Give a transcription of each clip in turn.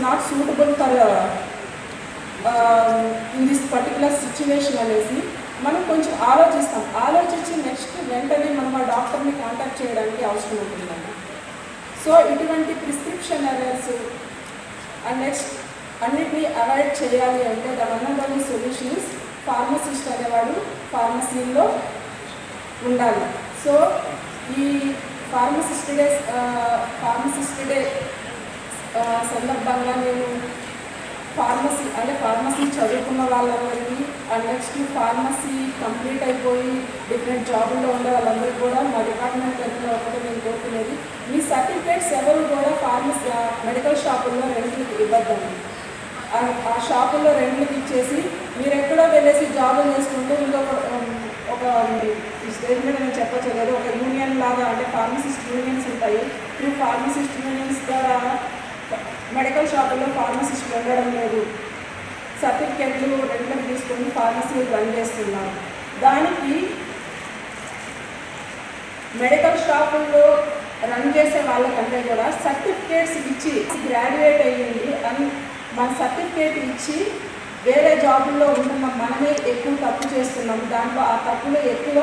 Not suitable for in this particular situation అనేసి మనం కొంచెం ఆలోచించి నెక్స్ట్ వెంటనే మనం ఆ డాక్టర్ని కాంటాక్ట్ చేయడానికి అవసరం ఉంటుందండి. సో ఇటువంటి ప్రిస్క్రిప్షన్ ఎర్రర్స్ అండ్ నెక్స్ట్ అన్నిటినీ అవాయిడ్ చేయాలి అంటే the one and only solution is pharmacist అనేవాడు ఫార్మసీలో ఉండాలి. సో ఈ ఫార్మసిస్ట్ డే సందర్భంగా నేను ఫార్మసీ చదువుకున్న వాళ్ళందరికీ అండ్ నెక్స్ట్ ఫార్మసీ కంప్లీట్ అయిపోయి డిఫరెంట్ జాబుల్లో ఉండే వాళ్ళందరికీ కూడా మా డిపార్ట్మెంట్ తరఫున ఒకటి నేను కోరుకునేది, మీ సర్టిఫికేట్స్ ఎవరు కూడా మెడికల్ షాపుల్లో రెంట్లకి ఇవ్వద్దండి. ఆ షాపుల్లో రెంట్లకి ఇచ్చేసి మీరు ఎక్కడో వెళ్ళేసి జాబులు చేసుకుంటూ ఒక స్టేజ్ మీద నేను చెప్పలేదు, ఒక యూనియన్ లాగా అంటే ఫార్మసిస్ట్ యూనియన్స్ ఉంటాయి. ఈ ఫార్మసిస్ట్ యూనియన్స్ ద్వారా మెడికల్ షాపుల్లో ఫార్మసిస్ట్ ఉండడం లేదు, సర్టిఫికెట్లు రెంట్లకు తీసుకొని ఫార్మసీ రన్ చేస్తున్నారు. దానికి మెడికల్ షాపుల్లో రన్ చేసే వాళ్ళకంటే కూడా సర్టిఫికేట్స్ ఇచ్చి గ్రాడ్యుయేట్ అయ్యింది అని మన సర్టిఫికేట్ ఇచ్చి వేరే జాబుల్లో ఉంటున్న మనమే ఎక్కువ తప్పు చేస్తున్నాం. దాంట్లో ఆ తప్పులో ఎక్కువ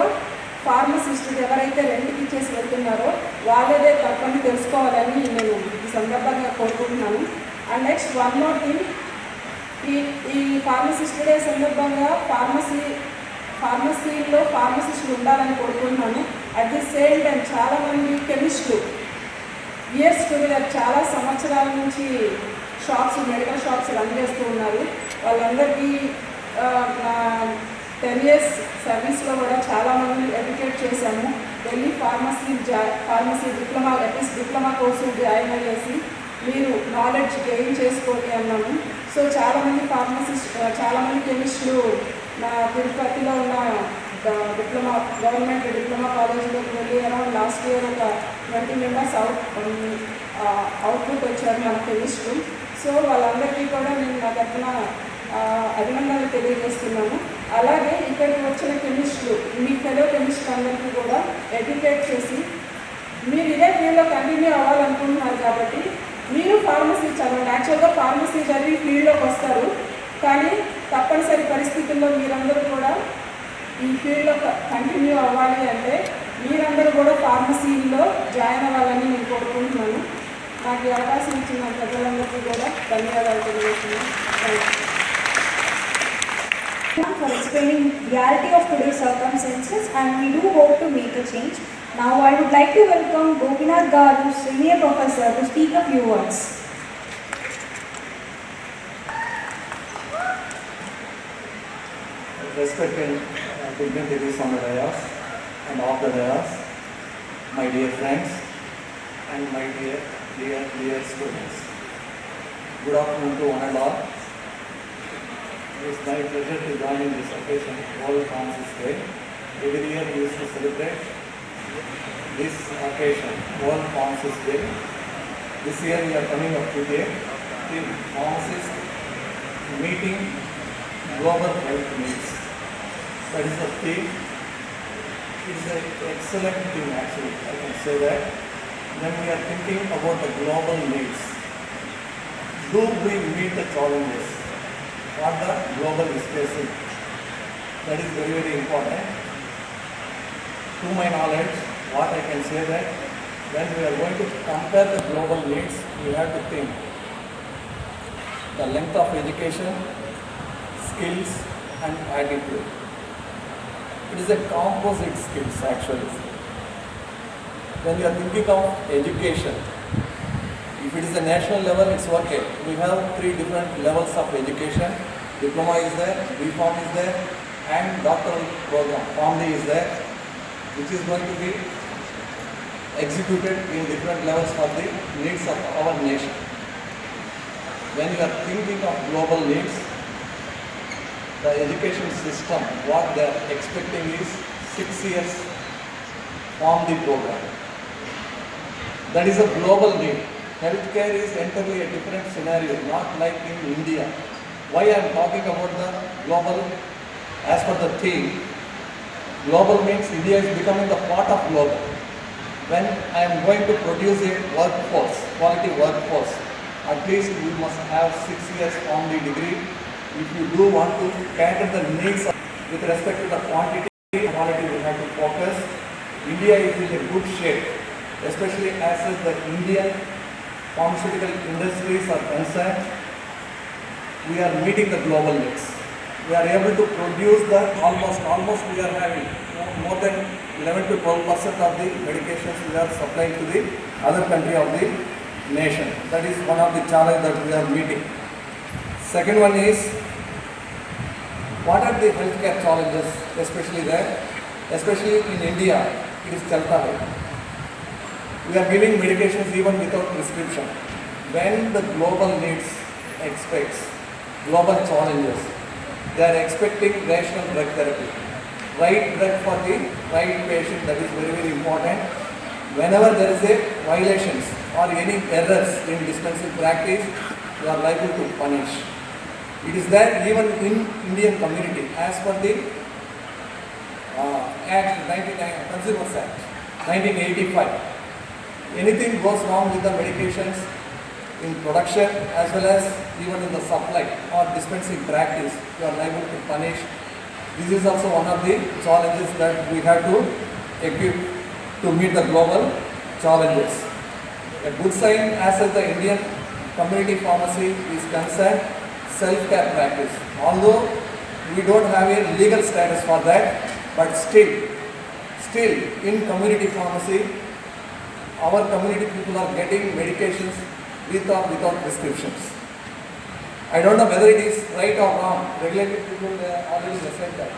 ఫార్మసిస్టులు ఎవరైతే రెంట్కి ఇచ్చేసి వెళ్తున్నారో వాళ్ళదే తప్పని తెలుసుకోవాలని నేను ఈ సందర్భంగా కోరుకుంటున్నాను. And next one more thing, ఈ ఫార్మసిస్ట్ డే సందర్భంగా ఫార్మసీలో ఫార్మసిస్టులు ఉండాలని కోరుకుంటున్నాను. అట్ ది సేమ్ టైం చాలామంది కెమిస్టులు ఇయర్స్ టుగెదర్ చాలా సంవత్సరాల నుంచి మెడికల్ షాప్స్ రన్ చేస్తూ ఉన్నారు. వాళ్ళందరికీ నా 10 years సర్వీస్లో కూడా చాలామంది ఎడ్యుకేట్ చేశాము. వెళ్ళి ఫార్మసీ డిప్లొమా కోర్సు జాయిన్ అయ్యేసి మీరు నాలెడ్జ్ గెయిన్ చేసుకోండి అన్నాము. సో చాలామంది కెమిస్టులు నా తిరుపతిలో ఉన్న గవర్నమెంట్ డిప్లొమా కాలేజీలోకి వెళ్ళి అరౌండ్ లాస్ట్ ఇయర్ ఒక 20 members అవుట్పుట్ వచ్చారు మన కెమిస్టులు. సో వాళ్ళందరికీ కూడా నేను నా తరఫున అభినందనలు తెలియజేస్తున్నాను. అలాగే ఇక్కడికి వచ్చిన కెమిస్టులు మీ ఫెలో కెమిస్టులు అందరికీ కూడా ఎడ్యుకేట్ చేసి మీరు ఇదే ఫీల్డ్లో కంటిన్యూ అవ్వాలనుకుంటున్నారు కాబట్టి మీరు ఫార్మసీ చదవండి. యాక్చువల్గా ఫార్మసీ చదివి ఫీల్డ్లోకి వస్తారు, కానీ తప్పనిసరి పరిస్థితుల్లో మీరందరూ కూడా ఈ ఫీల్డ్లో కంటిన్యూ అవ్వాలి అంటే మీరందరూ కూడా ఫార్మసీలో జాయిన్ అవ్వాలని నేను కోరుకుంటున్నాను. నాకు ఈ అవకాశం ఇచ్చిన ప్రజలందరికీ కూడా ధన్యవాదాలు తెలియజేస్తున్నాను. For explaining the reality of today's circumstances, and we do hope to make a change. Now I would like to welcome Gopinath Garu, Senior Professor, to speak a few words. Respected dignitaries on the dais and off the dais, my dear friends and my dear students. Good afternoon to one and all. It is my pleasure to join in this occasion, World Pharmacist Day. Every year we used to celebrate this occasion, World Pharmacist Day. This year we are coming up to the pharmacist meeting global health needs. That is the theme. It is an excellent thing actually, I can say that. When we are thinking about the global needs, do we meet the challenges what the global is facing? That is very, very important. To my knowledge, what I can say that when we are going to compare the global needs, we have to think the length of education, skills and attitude. It is a composite skills actually. When we are thinking of education, if it is a national level, it's okay. We have 3 different levels of education. Diploma is there, B.Pharm is there, and doctoral program, PharmD is there, which is going to be executed in different levels for the needs of our nation. When you are thinking of global needs, the education system, what they are expecting is 6 years PharmD program. That is a global need. Healthcare is entirely a different scenario, not like in India. Why I am talking about the global, as per the theme, global means India is becoming the part of global. When I am going to produce a workforce, quality workforce, at least we must have 6 years PharmD degree. If you do want to cater the needs with respect to the quantity and quality, we have to focus. India is in a good shape, especially as the Indian pharmaceutical industries are concerned. We are meeting the global needs. We are able to produce the almost we are having more than 11 to 12% of the medications we are supplying to the other country of the nation. That is one of the challenges that we are meeting. Second one is, what are the healthcare challenges, especially there, especially in India, it is Chalta Hai. We are giving medications even without prescription. When the global needs expects global challenges, they are expecting rational drug therapy. Right drug for the right patient, that is very, very important. Whenever there is a violations or any errors in dispensing practice, you are liable to punish. It is there even in Indian community as per the Act 99, Consumers Act 1985. Anything goes wrong with the medications in production as well as even in the supply or dispensing practice, you are liable to punish. This is also one of the challenges that we have to equip to meet the global challenges. A good sign as far as the Indian community pharmacy is concerned, self-care practice. Although we don't have a legal status for that, but still in community pharmacy, our community people are getting medications with or without prescriptions. I don't know whether it is right or wrong. Regulated people already decide that.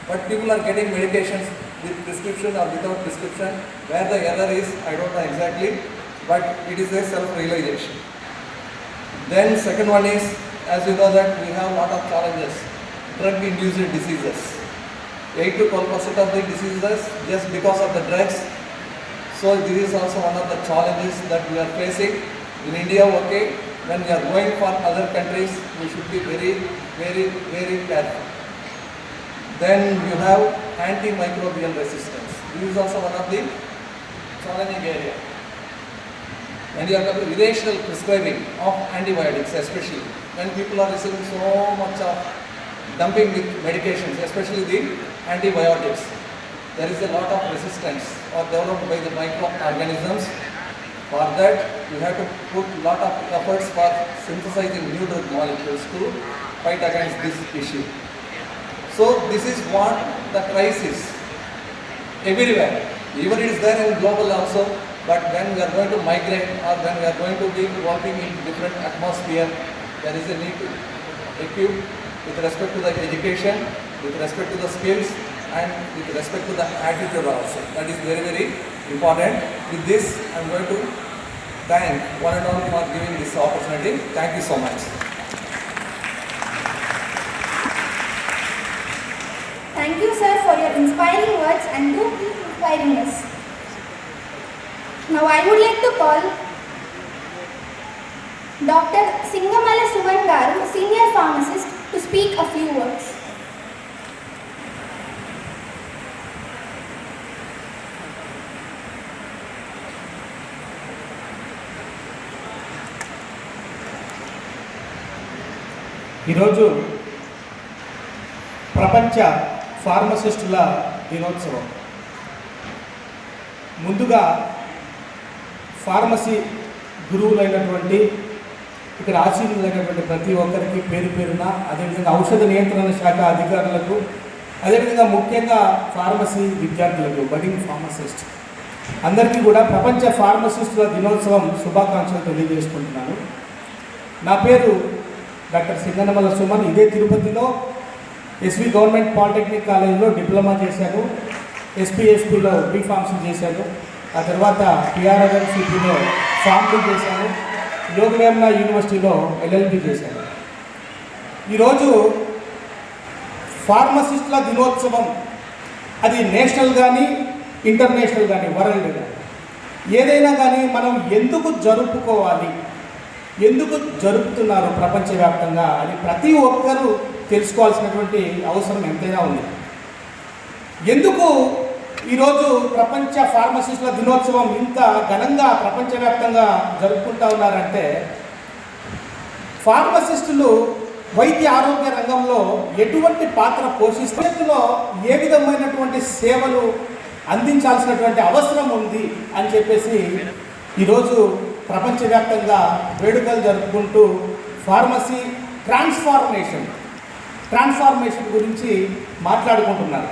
But people are getting medications with prescription or without prescription. Where the error is, I don't know exactly, but it is a self-realization. Then second one is, as you know that we have a lot of challenges, drug-induced diseases. 8 to 12% of the diseases just because of the drugs. So this is also one of the challenges that we are facing. In India, okay, when we are going for other countries, we should be very, very, very careful. Then you have antimicrobial resistance. This is also one of the challenging area. And you have got irrational prescribing of antibiotics, especially when people are receiving so much of dumping with medications, especially the antibiotics. There is a lot of resistance or developed by the microorganisms. For that, we have to put a lot of efforts for synthesizing new drug molecules to fight against this issue. So this is what the crisis everywhere. Even it is there in global also, but when we are going to migrate or when we are going to be working in different atmosphere, there is a need to equip with respect to the education, with respect to the skills, and with respect to the attitude also. That is very, very important. With this, I am going to thank one and all for giving this opportunity. Thank you so much. Thank you, sir, for your inspiring words, and do keep inspiring us. Now I would like to call Dr. Singamala Suman Garu, Senior Pharmacist, to speak a few words. ఈరోజు ప్రపంచ ఫార్మసిస్టుల దినోత్సవం. ముందుగా pharmacy గురువులైనటువంటి ఇక్కడ ఆశీనులైనటువంటి ప్రతి ఒక్కరికి పేరు పేరున, అదేవిధంగా ఔషధ నియంత్రణ శాఖ అధికారులకు, అదేవిధంగా ముఖ్యంగా ఫార్మసీ విద్యార్థులకు, బడింగ్ ఫార్మసిస్ట్ అందరికీ కూడా ప్రపంచ ఫార్మసిస్టుల దినోత్సవం శుభాకాంక్షలు తెలియజేసుకుంటున్నాను. నా పేరు డాక్టర్ సింగనమల సుమన్. ఇదే తిరుపతిలో ఎస్వి గవర్నమెంట్ పాలిటెక్నిక్ కాలేజీలో డిప్లొమా చేశాను, ఎస్పీఎస్పీలో బీఫార్మసీ చేశాను, ఆ తర్వాత పిఆర్ఎన్సిపిలో ఫార్మడీ చేశాను, యోగవేమన యూనివర్సిటీలో ఎల్ఎల్బి చేశాను. ఈరోజు ఫార్మసిస్టుల దినోత్సవం అది నేషనల్ కానీ ఇంటర్నేషనల్ కానీ వరల్డ్ కానీ ఏదైనా కానీ మనం ఎందుకు జరుపుకోవాలి, ఎందుకు జరుపుతున్నారు ప్రపంచవ్యాప్తంగా అని ప్రతి ఒక్కరూ తెలుసుకోవాల్సినటువంటి అవసరం ఎంతైనా ఉంది. ఎందుకు ఈరోజు ప్రపంచ ఫార్మసిస్టుల దినోత్సవం ఇంత ఘనంగా ప్రపంచవ్యాప్తంగా జరుపుకుంటూ ఉన్నారంటే, ఫార్మసిస్టులు వైద్య ఆరోగ్య రంగంలో ఎటువంటి పాత్ర పోషిస్తులో ఏ విధమైనటువంటి సేవలు అందించాల్సినటువంటి అవసరం ఉంది అని చెప్పేసి ఈరోజు ప్రపంచవ్యాప్తంగా వేడుకలు జరుపుకుంటూ ఫార్మసీ ట్రాన్స్ఫార్మేషన్ గురించి మాట్లాడుకుంటున్నారు.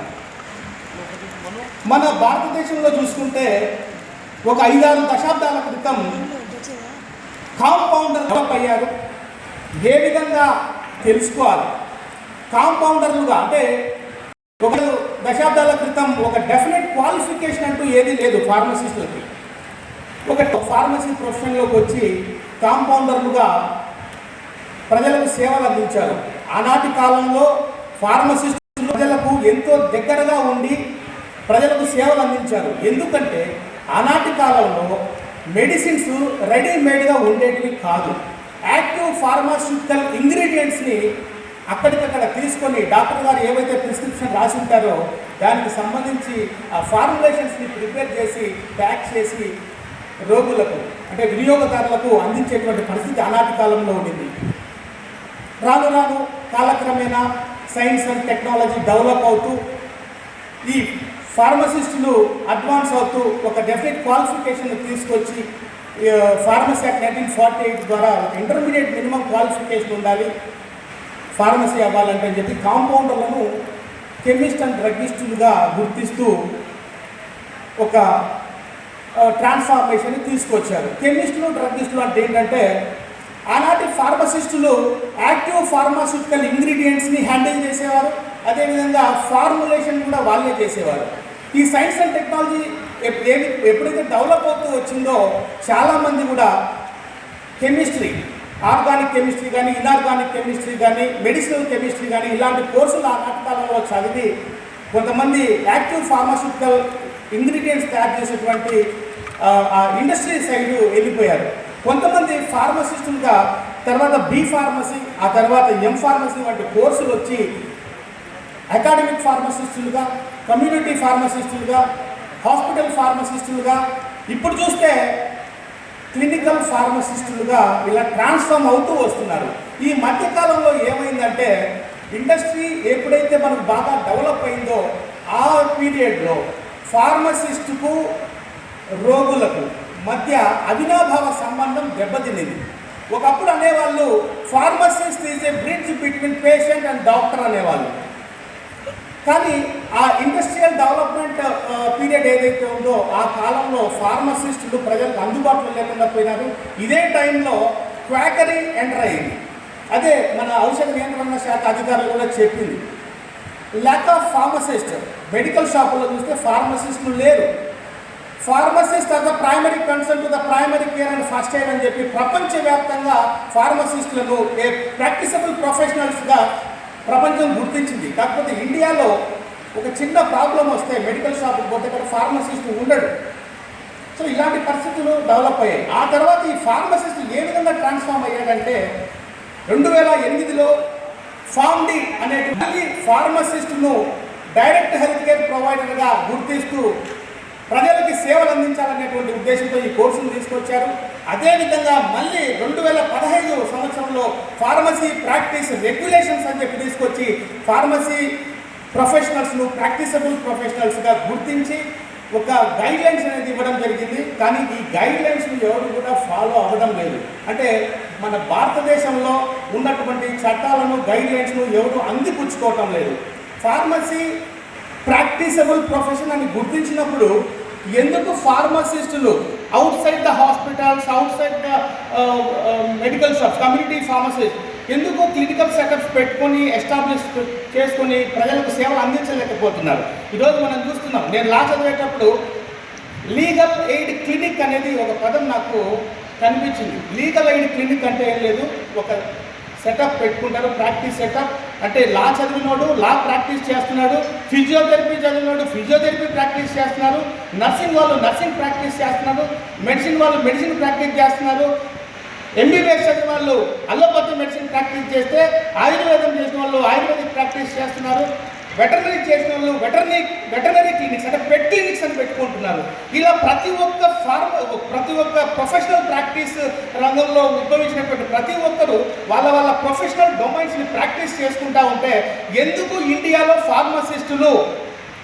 మన భారతదేశంలో చూసుకుంటే ఒక 5-6 దశాబ్దాల క్రితం కాంపౌండర్ డెవలప్ అయ్యారు. ఏ విధంగా తెలుసుకోవాలి కాంపౌండర్లుగా అంటే ఒక దశాబ్దాల క్రితం ఒక డెఫినెట్ క్వాలిఫికేషన్ అంటూ ఏదీ లేదు ఫార్మసిస్టులకి. ఒక ఫార్మసీ ప్రొఫెషన్లోకి వచ్చి కాంపౌండర్లుగా ప్రజలకు సేవలు అందించారు. ఆనాటి కాలంలో ఫార్మసిస్టులు ప్రజలకు ఎంతో దగ్గరగా ఉండి ప్రజలకు సేవలు అందించారు. ఎందుకంటే ఆనాటి కాలంలో మెడిసిన్స్ రెడీమేడ్గా ఉండేటివి కాదు. యాక్టివ్ ఫార్మాస్యూటికల్ ఇంగ్రీడియంట్స్ని అక్కడికక్కడ తీసుకొని డాక్టర్ గారు ఏవైతే ప్రిస్క్రిప్షన్ రాసి ఉంటారో దానికి సంబంధించి ఆ ఫార్ములేషన్స్ని ప్రిపేర్ చేసి ప్యాక్ చేసి రోగులకు అంటే వినియోగదారులకు అందించేటువంటి పరిస్థితి ఆనాటి కాలంలో ఉండింది. రాను రాను కాలక్రమేణా సైన్స్ అండ్ టెక్నాలజీ డెవలప్ అవుతూ ఈ ఫార్మసిస్టులు అడ్వాన్స్ అవుతూ ఒక డెఫినెట్ క్వాలిఫికేషన్ తీసుకొచ్చి ఫార్మసీ యాక్ట్ 1948 ద్వారా ఇంటర్మీడియట్ మినిమం క్వాలిఫికేషన్ ఉండాలి ఫార్మసీ అవ్వాలంటే అని చెప్పి కాంపౌండర్లను కెమిస్ట్ అండ్ డ్రగ్గిస్టులుగా గుర్తిస్తూ ఒక ట్రాన్స్ఫార్మేషన్ తీసుకొచ్చారు. కెమిస్టులు డ్రగ్గిస్టులు అంటే ఏంటంటే ఆనాటి ఫార్మసిస్టులు యాక్టివ్ ఫార్మాస్యూటికల్ ఇంగ్రీడియంట్స్ని హ్యాండిల్ చేసేవారు. అదేవిధంగా ఫార్ములేషన్ కూడా వాళ్ళే చేసేవారు. ఈ సైన్స్ అండ్ టెక్నాలజీ ఎప్పుడైతే డెవలప్ అవుతూ వచ్చిందో చాలామంది కూడా కెమిస్ట్రీ ఆర్గానిక్ కెమిస్ట్రీ కానీ ఇనార్గానిక్ కెమిస్ట్రీ కానీ మెడిసినల్ కెమిస్ట్రీ కానీ ఇలాంటి కోర్సులు ఆనాటి కాలంలో చదివి కొంతమంది యాక్టివ్ ఫార్మాస్యూటికల్ ఇంగ్రీడియంట్స్ తయారు చేసేటువంటి ఇండస్ట్రీ సైడ్ వెళ్ళిపోయారు. కొంతమంది ఫార్మసిస్టులుగా తర్వాత బి ఫార్మసీ ఆ తర్వాత ఎం ఫార్మసీ వంటి కోర్సులు వచ్చి అకాడమిక్ ఫార్మసిస్టులుగా కమ్యూనిటీ ఫార్మసిస్టులుగా హాస్పిటల్ ఫార్మసిస్టులుగా ఇప్పుడు చూస్తే క్లినికల్ ఫార్మసిస్టులుగా ఇలా ట్రాన్స్ఫార్మ్ అవుతూ వస్తున్నారు. ఈ మధ్యకాలంలో ఏమైందంటే ఇండస్ట్రీ ఎప్పుడైతే మనకు బాగా డెవలప్ అయిందో ఆ పీరియడ్లో ఫార్మసిస్టుకు రోగులకు మధ్య అవినాభావ సంబంధం దెబ్బతిన్నది. ఒకప్పుడు అనేవాళ్ళు pharmacist is a bridge between patient and doctor అనేవాళ్ళు. కానీ ఆ ఇండస్ట్రియల్ డెవలప్మెంట్ పీరియడ్ ఏదైతే ఉందో ఆ కాలంలో ఫార్మసిస్టులు ప్రజలకు అందుబాటులో లేకుండా పోయినారు. ఇదే టైంలో క్వాకరీ ఎంటర్ అయింది. అదే మన ఔషధ నియంత్రణ శాఖ అధికారులు కూడా చెప్పింది. ల్యాక్ ఆఫ్ ఫార్మసిస్ట్ మెడికల్ షాపుల్లో చూస్తే ఫార్మసిస్టులు లేరు. Pharmacist are the primary concern to the primary care and first aid అని చెప్పి ప్రపంచవ్యాప్తంగా ఫార్మసిస్టులను ఏ ప్రాక్టిసబుల్ ప్రొఫెషనల్స్గా ప్రపంచం గుర్తించింది. కాకపోతే ఇండియాలో ఒక చిన్న ప్రాబ్లం వస్తే మెడికల్ షాప్కి పోతే ఇక్కడ ఫార్మసిస్ట్ ఉండడు. సో ఇలాంటి పరిస్థితులు డెవలప్ అయ్యాయి. ఆ తర్వాత ఈ ఫార్మసిస్ట్ ఏ విధంగా ట్రాన్స్ఫార్మ్ అయ్యాడంటే 2008లో ఫార్మ్ డి అనేటువంటి ఫార్మసిస్ట్ను డైరెక్ట్ హెల్త్ కేర్ ప్రొవైడర్గా గుర్తిస్తూ ప్రజలకి సేవలు అందించాలనేటువంటి ఉద్దేశంతో ఈ కోర్సును తీసుకొచ్చారు. అదేవిధంగా మళ్ళీ 2015 సంవత్సరంలో ఫార్మసీ ప్రాక్టీస్ రెగ్యులేషన్స్ అని చెప్పి తీసుకొచ్చి ఫార్మసీ ప్రొఫెషనల్స్ను ప్రాక్టీసబుల్ ప్రొఫెషనల్స్గా గుర్తించి ఒక గైడ్లైన్స్ అనేది ఇవ్వడం జరిగింది. కానీ ఈ గైడ్లైన్స్ని ఎవరు కూడా ఫాలో అవ్వడం లేదు. అంటే మన భారతదేశంలో ఉన్నటువంటి చట్టాలను గైడ్లైన్స్ను ఎవరు అందిపుచ్చుకోవటం లేదు. ఫార్మసీ ప్రాక్టీసబుల్ ప్రొఫెషన్ అని గుర్తించినప్పుడు ఎందుకు ఫార్మసిస్టులు outside the hospitals outside the medical shops community pharmacist ఎందుకు క్లినికల్ సెటప్స్ పెట్టుకొని ఎస్టాబ్లిష్ చేసుకొని ప్రజలకు సేవలు అందించలేకపోతున్నారు? ఈరోజు మనం చూస్తున్నాం. నేను లా చదివేటప్పుడు లీగల్ ఎయిడ్ క్లినిక్ అనేది ఒక పదం నాకు కనిపించింది. లీగల్ ఎయిడ్ క్లినిక్ అంటే ఏం లేదు, ఒక సెటప్ పెట్టుకుంటారు, ప్రాక్టీస్ సెటప్. అంటే లా చదివినోడు లా ప్రాక్టీస్ చేస్తున్నాడు, ఫిజియోథెరపీ చదివినోడు ఫిజియోథెరపీ ప్రాక్టీస్ చేస్తున్నారు, నర్సింగ్ వాళ్ళు నర్సింగ్ ప్రాక్టీస్ చేస్తున్నారు, మెడిసిన్ వాళ్ళు మెడిసిన్ ప్రాక్టీస్ చేస్తున్నారు, ఎంబీబీఎస్ చదివిన వాళ్ళు అల్లోపతి మెడిసిన్ ప్రాక్టీస్ చేస్తే ఆయుర్వేదం చేసిన వాళ్ళు ఆయుర్వేదిక్ ప్రాక్టీస్ చేస్తున్నారు, వెటర్నరీ చేసిన వాళ్ళు వెటర్నరీ క్లినిక్స్ అంటే పెట్ క్లినిక్స్ అని పెట్టుకుంటున్నారు. ఇలా ప్రతి ఒక్క ప్రొఫెషనల్ ప్రాక్టీస్ రంగంలో ఉద్భవించినటువంటి ప్రతి ఒక్కరు వాళ్ళ ప్రొఫెషనల్ డొమైన్స్ని ప్రాక్టీస్ చేసుకుంటూ ఉంటే ఎందుకు ఇండియాలో ఫార్మసిస్టులు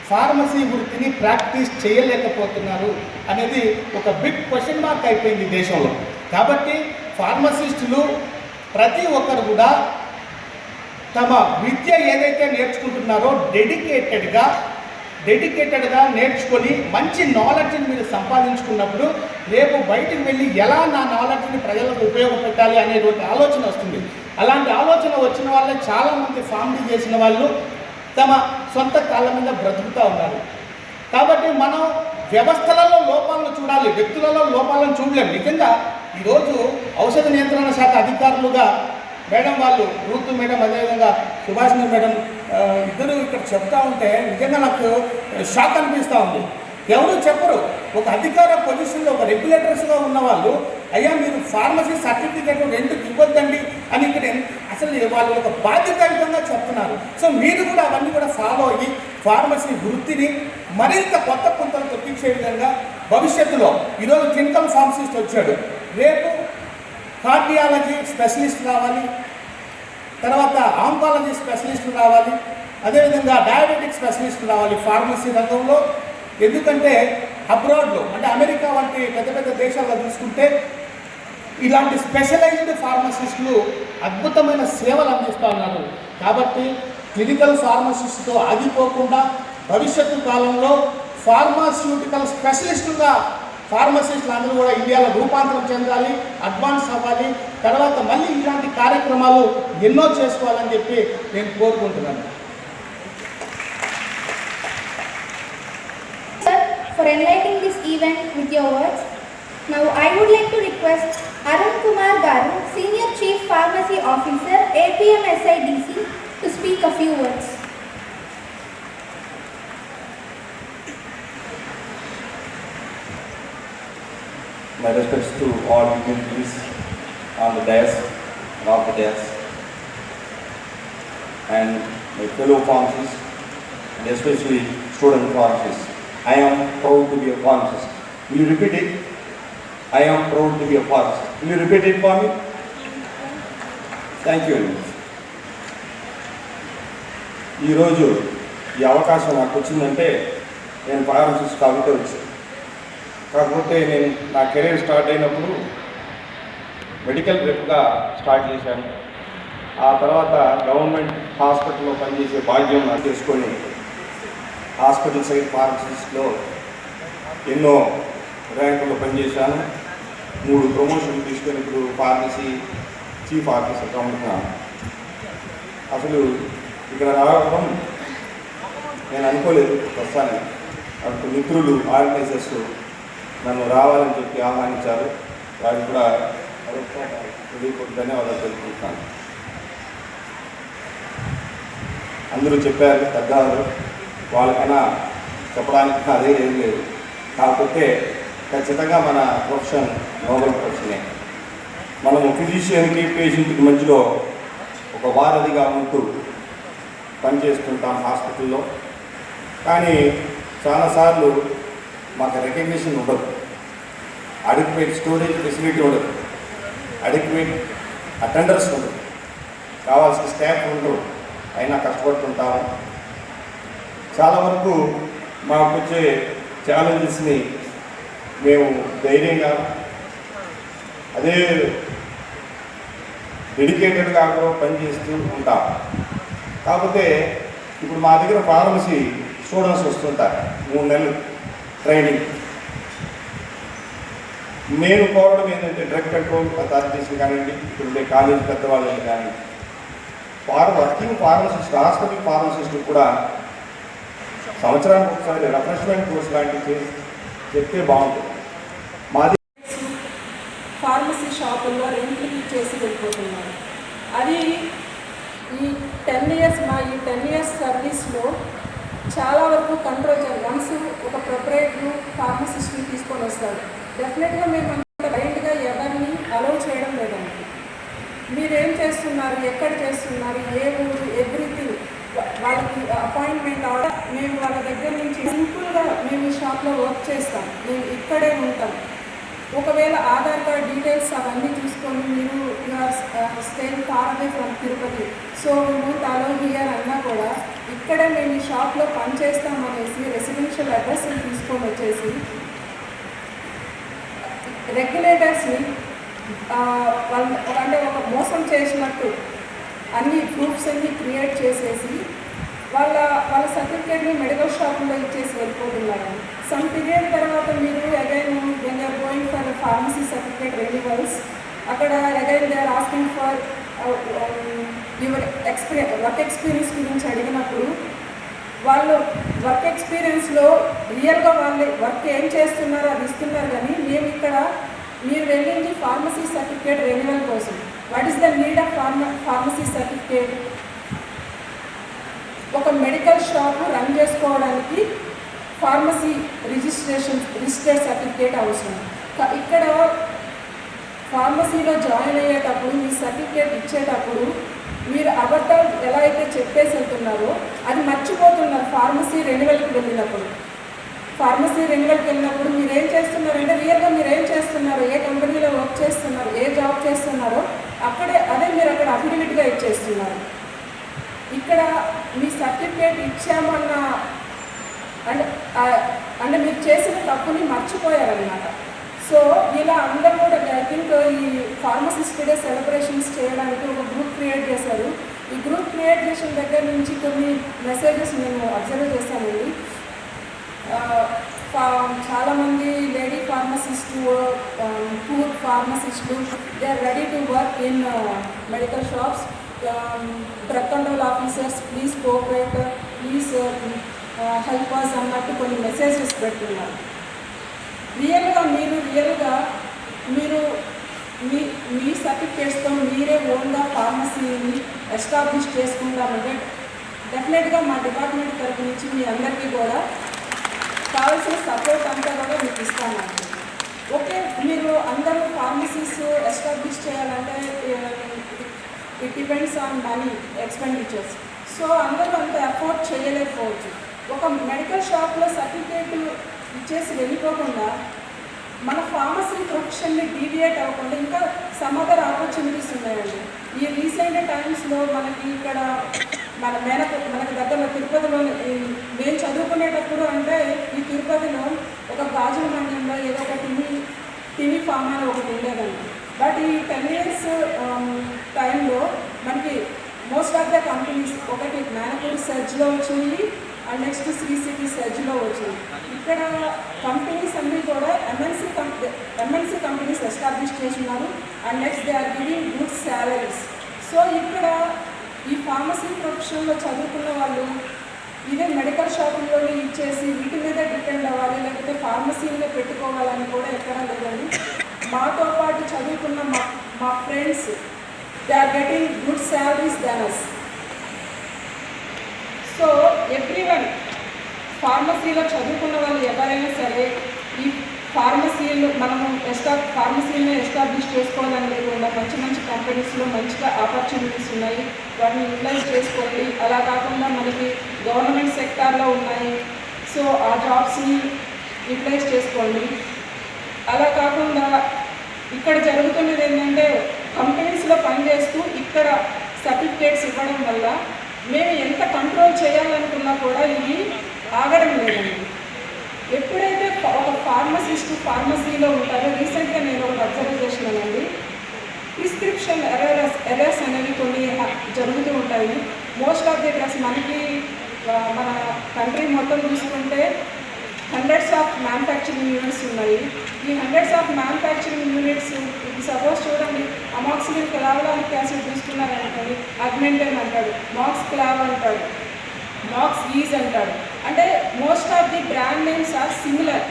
ఫార్మసీ వృత్తిని ప్రాక్టీస్ చేయలేకపోతున్నారు అనేది ఒక బిగ్ క్వశ్చన్ మార్క్ అయిపోయింది దేశంలో. కాబట్టి ఫార్మసిస్టులు ప్రతి ఒక్కరు కూడా తమ విద్య ఏదైతే నేర్చుకుంటున్నారో డెడికేటెడ్గా నేర్చుకొని మంచి నాలెడ్జ్ని మీరు సంపాదించుకున్నప్పుడు రేపు బయటికి వెళ్ళి ఎలా నా నాలెడ్జ్ని ప్రజలకు ఉపయోగపెట్టాలి అనేటువంటి ఆలోచన వస్తుంది. అలాంటి ఆలోచన వచ్చిన వాళ్ళే చాలామంది ఫార్మసీ చేసిన వాళ్ళు తమ సొంత కాళ్ళ మీద బ్రతుకుతూ ఉన్నారు. కాబట్టి మనం వ్యవస్థలలో లోపాలను చూడాలి, వ్యక్తులలో లోపాలను చూడలేము. నిజంగా ఈరోజు ఔషధ నియంత్రణ శాఖ అధికారులుగా మేడం వాళ్ళు రూతు మేడం అదేవిధంగా సుభాషిణి మేడం ఇద్దరు ఇక్కడ చెప్తా ఉంటే నిజంగా నాకు షాక్ అనిపిస్తూ ఉంది. ఎవరు చెప్పరు. ఒక అధికార పొజిషన్లో ఒక రెగ్యులేటర్స్గా ఉన్న వాళ్ళు అయ్యా మీరు ఫార్మసీ సర్టిఫికేట్ ఎందుకు ఇవ్వద్దండి అని ఇక్కడ అసలు వాళ్ళు ఒక బాధ్యతాయుతంగా చెప్తున్నారు. సో మీరు కూడా అవన్నీ కూడా ఫాలో అయ్యి ఫార్మసీ వృత్తిని మరింత కొత్త పుంతలు తొక్కించే విధంగా భవిష్యత్తులో ఈరోజు క్లినికల్ ఫార్మసిస్ట్ వచ్చాడు, రేపు కార్డియాలజీ స్పెషలిస్ట్ రావాలి, తర్వాత ఆంకాలజీ స్పెషలిస్ట్ రావాలి, అదేవిధంగా డయాబెటిక్ స్పెషలిస్ట్ రావాలి ఫార్మసీ రంగంలో. ఎందుకంటే అబ్రాడ్లో అంటే అమెరికా వంటి పెద్ద పెద్ద దేశాల్లో చూసుకుంటే ఇలాంటి స్పెషలైజ్డ్ ఫార్మసిస్టులు అద్భుతమైన సేవలు అందిస్తూ ఉన్నారు. కాబట్టి క్లినికల్ ఫార్మసిస్ట్తో ఆగిపోకుండా భవిష్యత్తు కాలంలో ఫార్మాస్యూటికల్ స్పెషలిస్టులుగా ఫార్మసిస్టులు అందరూ కూడా ఇండియాలో రూపాంతరం చెందాలి, అడ్వాన్స్ అవ్వాలి, తర్వాత మళ్ళీ ఇలాంటి కార్యక్రమాలు ఎన్నో చేసుకోవాలని చెప్పి నేను కోరుకుంటున్నాను. Sir, for enlightening this event with your words, now I would like to request Arun Kumar Garu, Senior Chief Pharmacy Officer, APM SIDC, to speak a few words. My respects to all dignitaries on the dais and off the dais, and my fellow pharmacists, and especially student pharmacists. I am proud to be a pharmacist. Will you repeat it? I am proud to be a pharmacist. Will you repeat it for me? Thank you very much. ఈరోజు ఈ అవకాశం నాకు వచ్చిందంటే నేను pharmacist కాబట్టి వచ్చాను. కాకపోతే నేను నా కెరీర్ స్టార్ట్ అయినప్పుడు మెడికల్ రెప్గా స్టార్ట్ చేశాను. ఆ తర్వాత గవర్నమెంట్ హాస్పిటల్లో పనిచేసే భాగ్యం నాకు చేసుకొని హాస్పిటల్ సైడ్ ఫార్మసిస్ట్లో ఎన్నో ర్యాంకుల్లో పనిచేశాను. 3 ప్రమోషన్లు తీసుకొని ఇప్పుడు ఫార్మసీ చీఫ్ ఆఫీసర్గా ఉంటున్నాను. అసలు ఇక్కడ రావడం నేను అనుకోలేదు. వస్తాను అప్పుడు మిత్రులు ఆర్గనైజర్స్ నన్ను రావాలని చెప్పి ఆహ్వానించారు. వారికి కూడా ధన్యవాదాలు తెలుపుకుంటున్నాను. అందరూ చెప్పారు పెద్దవారు, వాళ్ళకైనా చెప్పడానికి అదే ఏం లేదు. కాకపోతే ఖచ్చితంగా మన ప్రొఫెషన్ నోబెల్ ప్రొఫెషనే. మనము ఫిజిషియన్కి పేషెంట్కి మధ్యలో ఒక వారధిగా ఉంటూ పనిచేస్తుంటాం హాస్పిటల్లో. కానీ చాలాసార్లు మాకు రికగ్నిషన్ ఉండదు, అడిక్వేట్ స్టోరేజ్ ఫెసిలిటీ ఉండదు, అడిక్వేట్ అటెండర్స్ ఉండదు, కావాల్సిన స్టాఫ్ ఉండరు. అయినా కష్టపడుతుంటాము. చాలా వరకు మాకు వచ్చే ఛాలెంజెస్ని మేము ధైర్యంగా అదే డెడికేటెడ్గా కూడా పనిచేస్తూ ఉంటాం. కాకపోతే ఇప్పుడు మా దగ్గర ఫార్మసీ స్టూడెంట్స్ వస్తుంటారు 3 నెలలు ట్రైనింగ్. నేను కోరడం ఏంటంటే డ్రగ్ కంట్రోల్ అథారిటీస్ని కానివ్వండి, ఇప్పుడు ఉండే కాలేజ్ పెద్దవాళ్ళని కానీ వర్కింగ్ ఫార్మసిస్ట్ హాస్పిటల్ ఫార్మసిస్టు కూడా సంవత్సరానికి ఒకసారి రిఫ్రెష్మెంట్ కోర్స్ లాంటివి చెప్తే బాగుంటుంది. మాది ఫార్మసీ షాపుల్లో రెంట్కి చేసి వెళ్ళిపోతున్నారు. అది ఈ 10 ఇయర్స్ ఈ 10 ఇయర్స్ సర్వీస్లో చాలా వరకు కంట్రోల్ చేయాలి. వన్స్ ఒక ప్రొపరేటర్ ఫార్మసిస్ట్ని తీసుకొని వస్తారు, డెఫినెట్గా మేము అంత బ్లైండ్గా ఎవరిని అలౌ చేయడం లేదండి. మీరేం చేస్తున్నారు, ఎక్కడ చేస్తున్నారు, ఏ ఊరు, ఎవ్రీథింగ్ వాళ్ళకి అపాయింట్మెంట్ ఆర్డర్ మేము వాళ్ళ దగ్గర నుంచి సింపుల్గా మేము ఈ షాప్లో వర్క్ చేస్తాం, మేము ఇక్కడే ఉంటాం, ఒకవేళ ఆధార్ కార్డ్ డీటెయిల్స్ అవన్నీ చూసుకొని మీరు state far away from Tirupati, so మేము తాలో హియర్ అన్నా కూడా ఇక్కడే మేము ఈ షాప్లో పనిచేస్తామనేసి రెసిడెన్షియల్ అడ్రస్ తీసుకొని వచ్చేసి రెగ్యులేటర్స్ని వాళ్ళు అంటే ఒక మోసం చేసినట్టు అన్ని ప్రూఫ్స్ అన్ని క్రియేట్ చేసేసి వాళ్ళ సర్టిఫికేట్ని మెడికల్ షాపుల్లో ఇచ్చేసి వెళ్ళిపోతున్నారు. సమ్ పీరియడ్ తర్వాత మీరు again when you're going for pharmacy certificate renewals, అక్కడ again they are asking for your work experience గురించి అడిగినప్పుడు వాళ్ళు వర్క్ ఎక్స్పీరియన్స్లో రియల్గా వాళ్ళు వర్క్ ఏం చేస్తున్నారో అది ఇస్తున్నారు. కానీ మేము ఇక్కడ మీరు వెళ్ళింది ఫార్మసీ సర్టిఫికేట్ రెన్యువల్ కోసం. What is the need of pharmacy certificate? ఒక మెడికల్ షాప్ రన్ చేసుకోవడానికి ఫార్మసీ రిజిస్టర్డ్ సర్టిఫికేట్ అవసరం. ఇక్కడ ఫార్మసీలో జాయిన్ అయ్యేటప్పుడు మీ సర్టిఫికేట్ ఇచ్చేటప్పుడు మీరు అబద్ధాలు ఎలా అయితే చెప్పేసి వెళ్తున్నారో అది మర్చిపోతున్నారు. ఫార్మసీ రెన్యువల్కి వెళ్ళినప్పుడు మీరు ఏం చేస్తున్నారంటే రియల్గా మీరు ఏం చేస్తున్నారు, ఏ కంపెనీలో వర్క్ చేస్తున్నారు, ఏ జాబ్ చేస్తున్నారో అదే మీరు అక్కడ అఫిడవిట్గా ఇచ్చేస్తున్నారు. ఇక్కడ మీ సర్టిఫికేట్ ఇచ్చామన్న అంటే మీరు చేసిన తప్పుని మర్చిపోయారన్నమాట. సో ఇలా అందరూ కూడా ఐ థింక్ ఈ ఫార్మసిస్ట్ డే సెలబ్రేషన్స్ చేయడానికి ఒక గ్రూప్ క్రియేట్ చేశారు. ఈ గ్రూప్ క్రియేట్ చేసిన దగ్గర నుంచి కొన్ని మెసేజెస్ నేను అబ్జర్వ్ చేశానండి. చాలామంది లేడీ ఫార్మసిస్టు, పూర్ ఫార్మసిస్టులు, they are ready to work in medical shops. Drug control officers please cooperate, please help us అన్నట్టు కొన్ని మెసేజెస్ పెడుతున్నారు. రియల్గా మీరు మీ సర్టిఫికేట్స్తో మీరే ఓన్గా ఫార్మసీని ఎస్టాబ్లిష్ చేసుకుంటామంటే డెఫినెట్గా మా డిపార్ట్మెంట్ తరఫు నుంచి మీ అందరికీ కూడా కావాల్సిన సపోర్ట్ అంతా కూడా మీకు ఇస్తామండి. ఓకే, మీరు అందరూ ఫార్మసీస్ ఎస్టాబ్లిష్ చేయాలంటే it depends on money expenditures. So అందరూ అంత అఫోర్డ్ చేయలేకపోవచ్చు. ఒక మెడికల్ షాప్లో సర్టిఫికేట్ ఇచ్చేసి వెళ్ళిపోకుండా మన ఫార్మసీ ప్రొఫెషన్ని డీవియేట్ అవ్వకుండా ఇంకా సమ్ అదర్ ఆపర్చునిటీస్ ఉన్నాయండి. ఈ రీసెంట్ టైమ్స్లో మనకి ఇక్కడ మనకి దగ్గరలో తిరుపతిలో మేము చదువుకునేటప్పుడు అంటే ఈ తిరుపతిలో ఒక గాజుల మండలంలో ఏదో ఒక టీవీ ఫామ్ అని ఒకటి ఉండేదండి. బట్ ఈ 10 years టైంలో మనకి మోస్ట్ ఆఫ్ ద కంపెనీస్ ఒకటి మేనపూర్ సెర్జ్లో వచ్చింది అండ్ నెక్స్ట్ శ్రీ సిటీ సెర్జ్లో వచ్చింది. ఇక్కడ కంపెనీస్ అన్నీ కూడా ఎంఎన్సీ కంపెనీస్ ఎస్టాబ్లిష్ చేస్తున్నారు and next they are giving good salaries. So ఇక్కడ ఈ ఫార్మసీ ప్రొఫెషన్లో చదువుకున్న వాళ్ళు ఇదే మెడికల్ షాపుల్లోనే ఇచ్చేసి వీటి మీద డిపెండ్ అవ్వాలి లేకపోతే ఫార్మసీలో పెట్టుకోవాలని కూడా ఎక్కడా లేదండి. మాతో పాటు చదువుకున్న మా friends they are getting good salaries than us. So everyone ఫార్మసీలో చదువుకున్న వాళ్ళు ఎవరైనా సరే ఈ ఫార్మసీలో మనము ఫార్మసీని ఎస్టాబ్లిష్ చేసుకోవాలని లేకుండా మంచి మంచి కంపెనీస్లో మంచిగా ఆపర్చునిటీస్ ఉన్నాయి, వాటిని యూటిలైజ్ చేసుకోండి. అలా కాకుండా మనకి గవర్నమెంట్ సెక్టార్లో ఉన్నాయి, సో ఆ జాబ్స్ని యూటిలైజ్ చేసుకోండి. అలా కాకుండా ఇక్కడ జరుగుతున్నది ఏంటంటే కంపెనీస్లో పనిచేస్తూ ఇక్కడ సర్టిఫికేట్స్ ఇవ్వడం వల్ల మేము ఎంత కంట్రోల్ చేయాలనుకున్నా కూడా ఇది ఆగడం లేదండి. ఎప్పుడైతే ఒక ఫార్మసీలో ఉంటారో రీసెంట్గా నేను ఒకటి అబ్జర్వ్ చేసినానండి, ప్రిస్క్రిప్షన్ ఎర్రర్స్ అనేవి కొన్ని జరుగుతూ ఉంటాయి. మోస్ట్ ఆఫ్ ది డ్రగ్స్ మనకి మన కంట్రీ మొత్తం చూసుకుంటే హండ్రెడ్స్ ఆఫ్ మ్యానుఫ్యాక్చరింగ్ యూనిట్స్ ఉన్నాయి. ఈ hundreds of manufacturing units suppose చూడండి, అమాక్సిలిన్ క్లావలానిక్ యాసిడ్ తీసుకున్నారనుకోండి, అగ్మెంటన్ అంటాడు, మాక్స్ క్లావ్ అంటాడు, మాక్స్ ఈజ్ అంటాడు. అంటే most of the brand names are similar.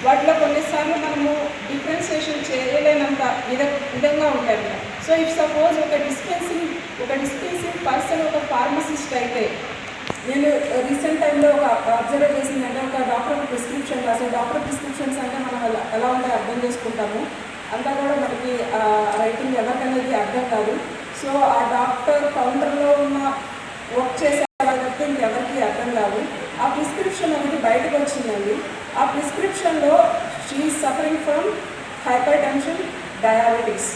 వాటిలో కొన్నిసార్లు మనము డిఫరెన్సియేషన్ చేయలేనంత విధంగా ఉంటాయి. సో ఇఫ్ సపోజ్ ఒక డిస్పెన్సింగ్ పర్సన్ ఒక ఫార్మసిస్ట్ అయితే, నేను రీసెంట్ టైంలో ఒక అబ్జర్వ్ చేసిందంటే ఒక డాక్టర్ ప్రిస్క్రిప్షన్ రాశారు. డాక్టర్ ప్రిస్క్రిప్షన్స్ అంటే మనం ఎలా ఉంటాయో అర్థం చేసుకుంటాము, అంతా కూడా మనకి రైటింగ్ ఎవరికనేది అర్థం కాదు. సో ఆ డాక్టర్ కౌంటర్లో ఉన్న వర్క్ చేసే వాళ్ళకి ఇంకెవరికి అర్థం కాదు. ఆ ప్రిస్క్రిప్షన్ అనేది బయటకు వచ్చిందండి. ఆ ప్రిస్క్రిప్షన్లో she is suffering from hypertension, diabetes.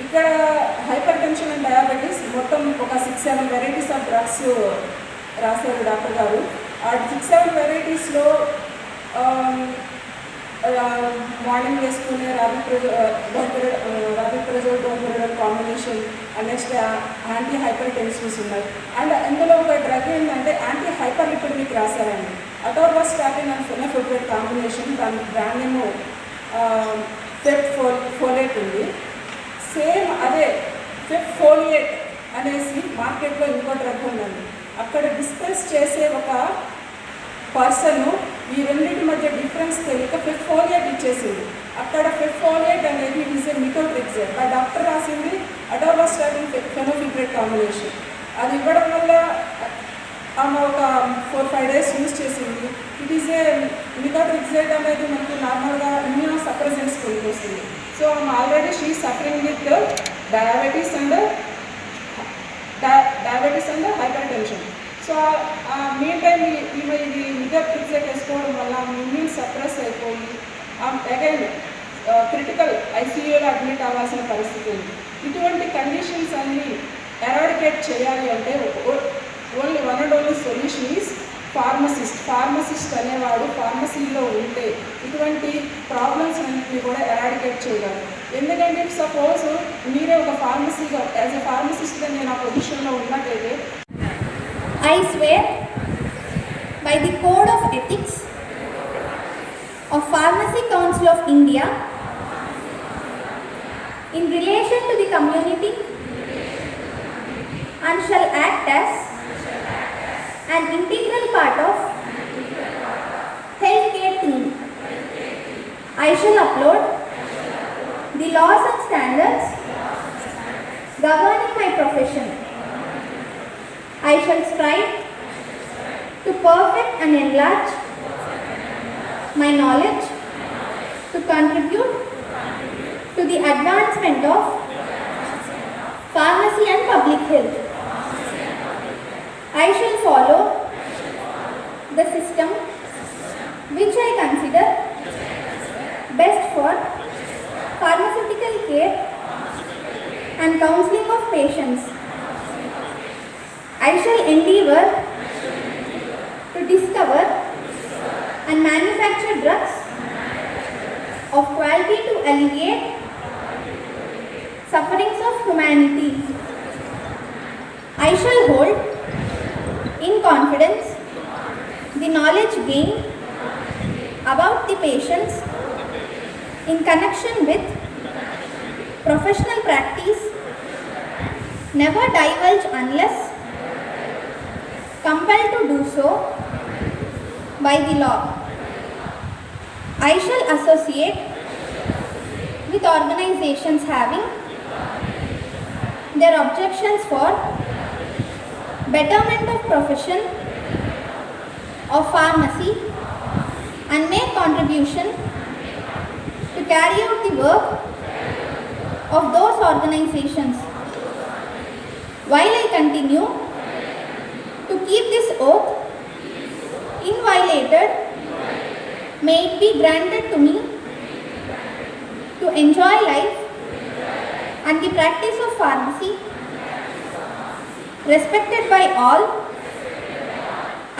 ఇక్కడ హైపర్ టెన్షన్ అండ్ డయాబెటీస్ మొత్తం ఒక 6-7 వెరైటీస్ ఆఫ్ డ్రగ్స్ రాశారు డాక్టర్ గారు. ఆ 6-7 వెరైటీస్లో మార్నింగ్ వేసుకునే rabeprazole domperidone combination and next antihypertensives ఉన్నాయి. అండ్ ఇందులో ఒక డ్రగ్ ఏంటంటే యాంటీ హైపర్ లిపిడిక్ రాశారండి. అటోర్వాస్టాటిన్ అండ్ ఫెనోఫిబ్రిన్ కాంబినేషన్, దాని బ్రాండ్ నేమ్ ఫోలేట్ ఉంది. సేమ్ అదే ఫోలియేట్ అనేసి మార్కెట్లో ఇంకో డ్రగ్ ఉందండి. అక్కడ డిస్కస్ చేసే ఒక పర్సన్ ఈ రెండింటి మధ్య డిఫరెన్స్ తెలియక ఫోలియేట్ ఇచ్చేసింది. అక్కడ ఫోలియేట్ అనేది ఇట్ ఈస్ ఏ మిథోట్రిక్సేట్, ఆ డాక్టర్ రాసింది అటోర్వాస్టాటిన్ ఫెనోఫిబ్రిన్ కాంబినేషన్. అది ఇవ్వడం వల్ల ఆమె ఒక 4-5 డేస్ యూజ్ చేసింది. ఇట్ ఈస్ ఏ మిథోట్రిక్సేట్ అనేది మనకు నార్మల్గా ఇమ్యూనో సప్రెసెంట్స్ కిందకి వస్తుంది. సో ఆమె already she suffering with diabetes and hyper tension. So main time ఈమె ఇది మిథోట్రిక్సేట్ వేసుకోవడం వల్ల ఇమ్యూన్ సప్రెస్ అయిపోయి అగైన్ క్రిటికల్ ఐసీయూలో అడ్మిట్ అవ్వాల్సిన పరిస్థితి ఉంది. ఇటువంటి కండిషన్స్ అన్నీ ఎరాడికేట్ చేయాలి అంటే only one and only solution is pharmacist అనేవాడు ఫార్మసీలో ఉంటే ఇటువంటి ప్రాబ్లమ్స్ అన్నింటినీ కూడా ఎరాడికేట్ చేయగలరు. ఎందుకంటే సపోజ్ మీరే ఒక ఫార్మసీగా యాజ్ ఎ ఫార్మసిస్ట్గా నేను ఆ పొజిషన్లో ఉన్నట్లయితే I swear by the Code of Ethics of Pharmacy Council of India in relation to the community and shall act as an integral part of healthcare team. I shall uphold the laws and standards governing my profession. I shall strive to perfect and enlarge my knowledge to contribute to the advancement of pharmacy and public health. I shall follow the system which I consider best for pharmaceutical care and counseling of patients. I shall endeavour to discover and manufacture drugs of quality to alleviate sufferings of humanity. I shall hold in confidence the knowledge gained about the patients in connection with professional practice, never divulge unless compelled to do so by the law. I shall associate with organizations having their objections for betterment of profession of pharmacy and make contribution to carry out the work of those organizations. While I continue to keep this oath inviolated, may it be granted to me to enjoy life and the practice of pharmacy respected by all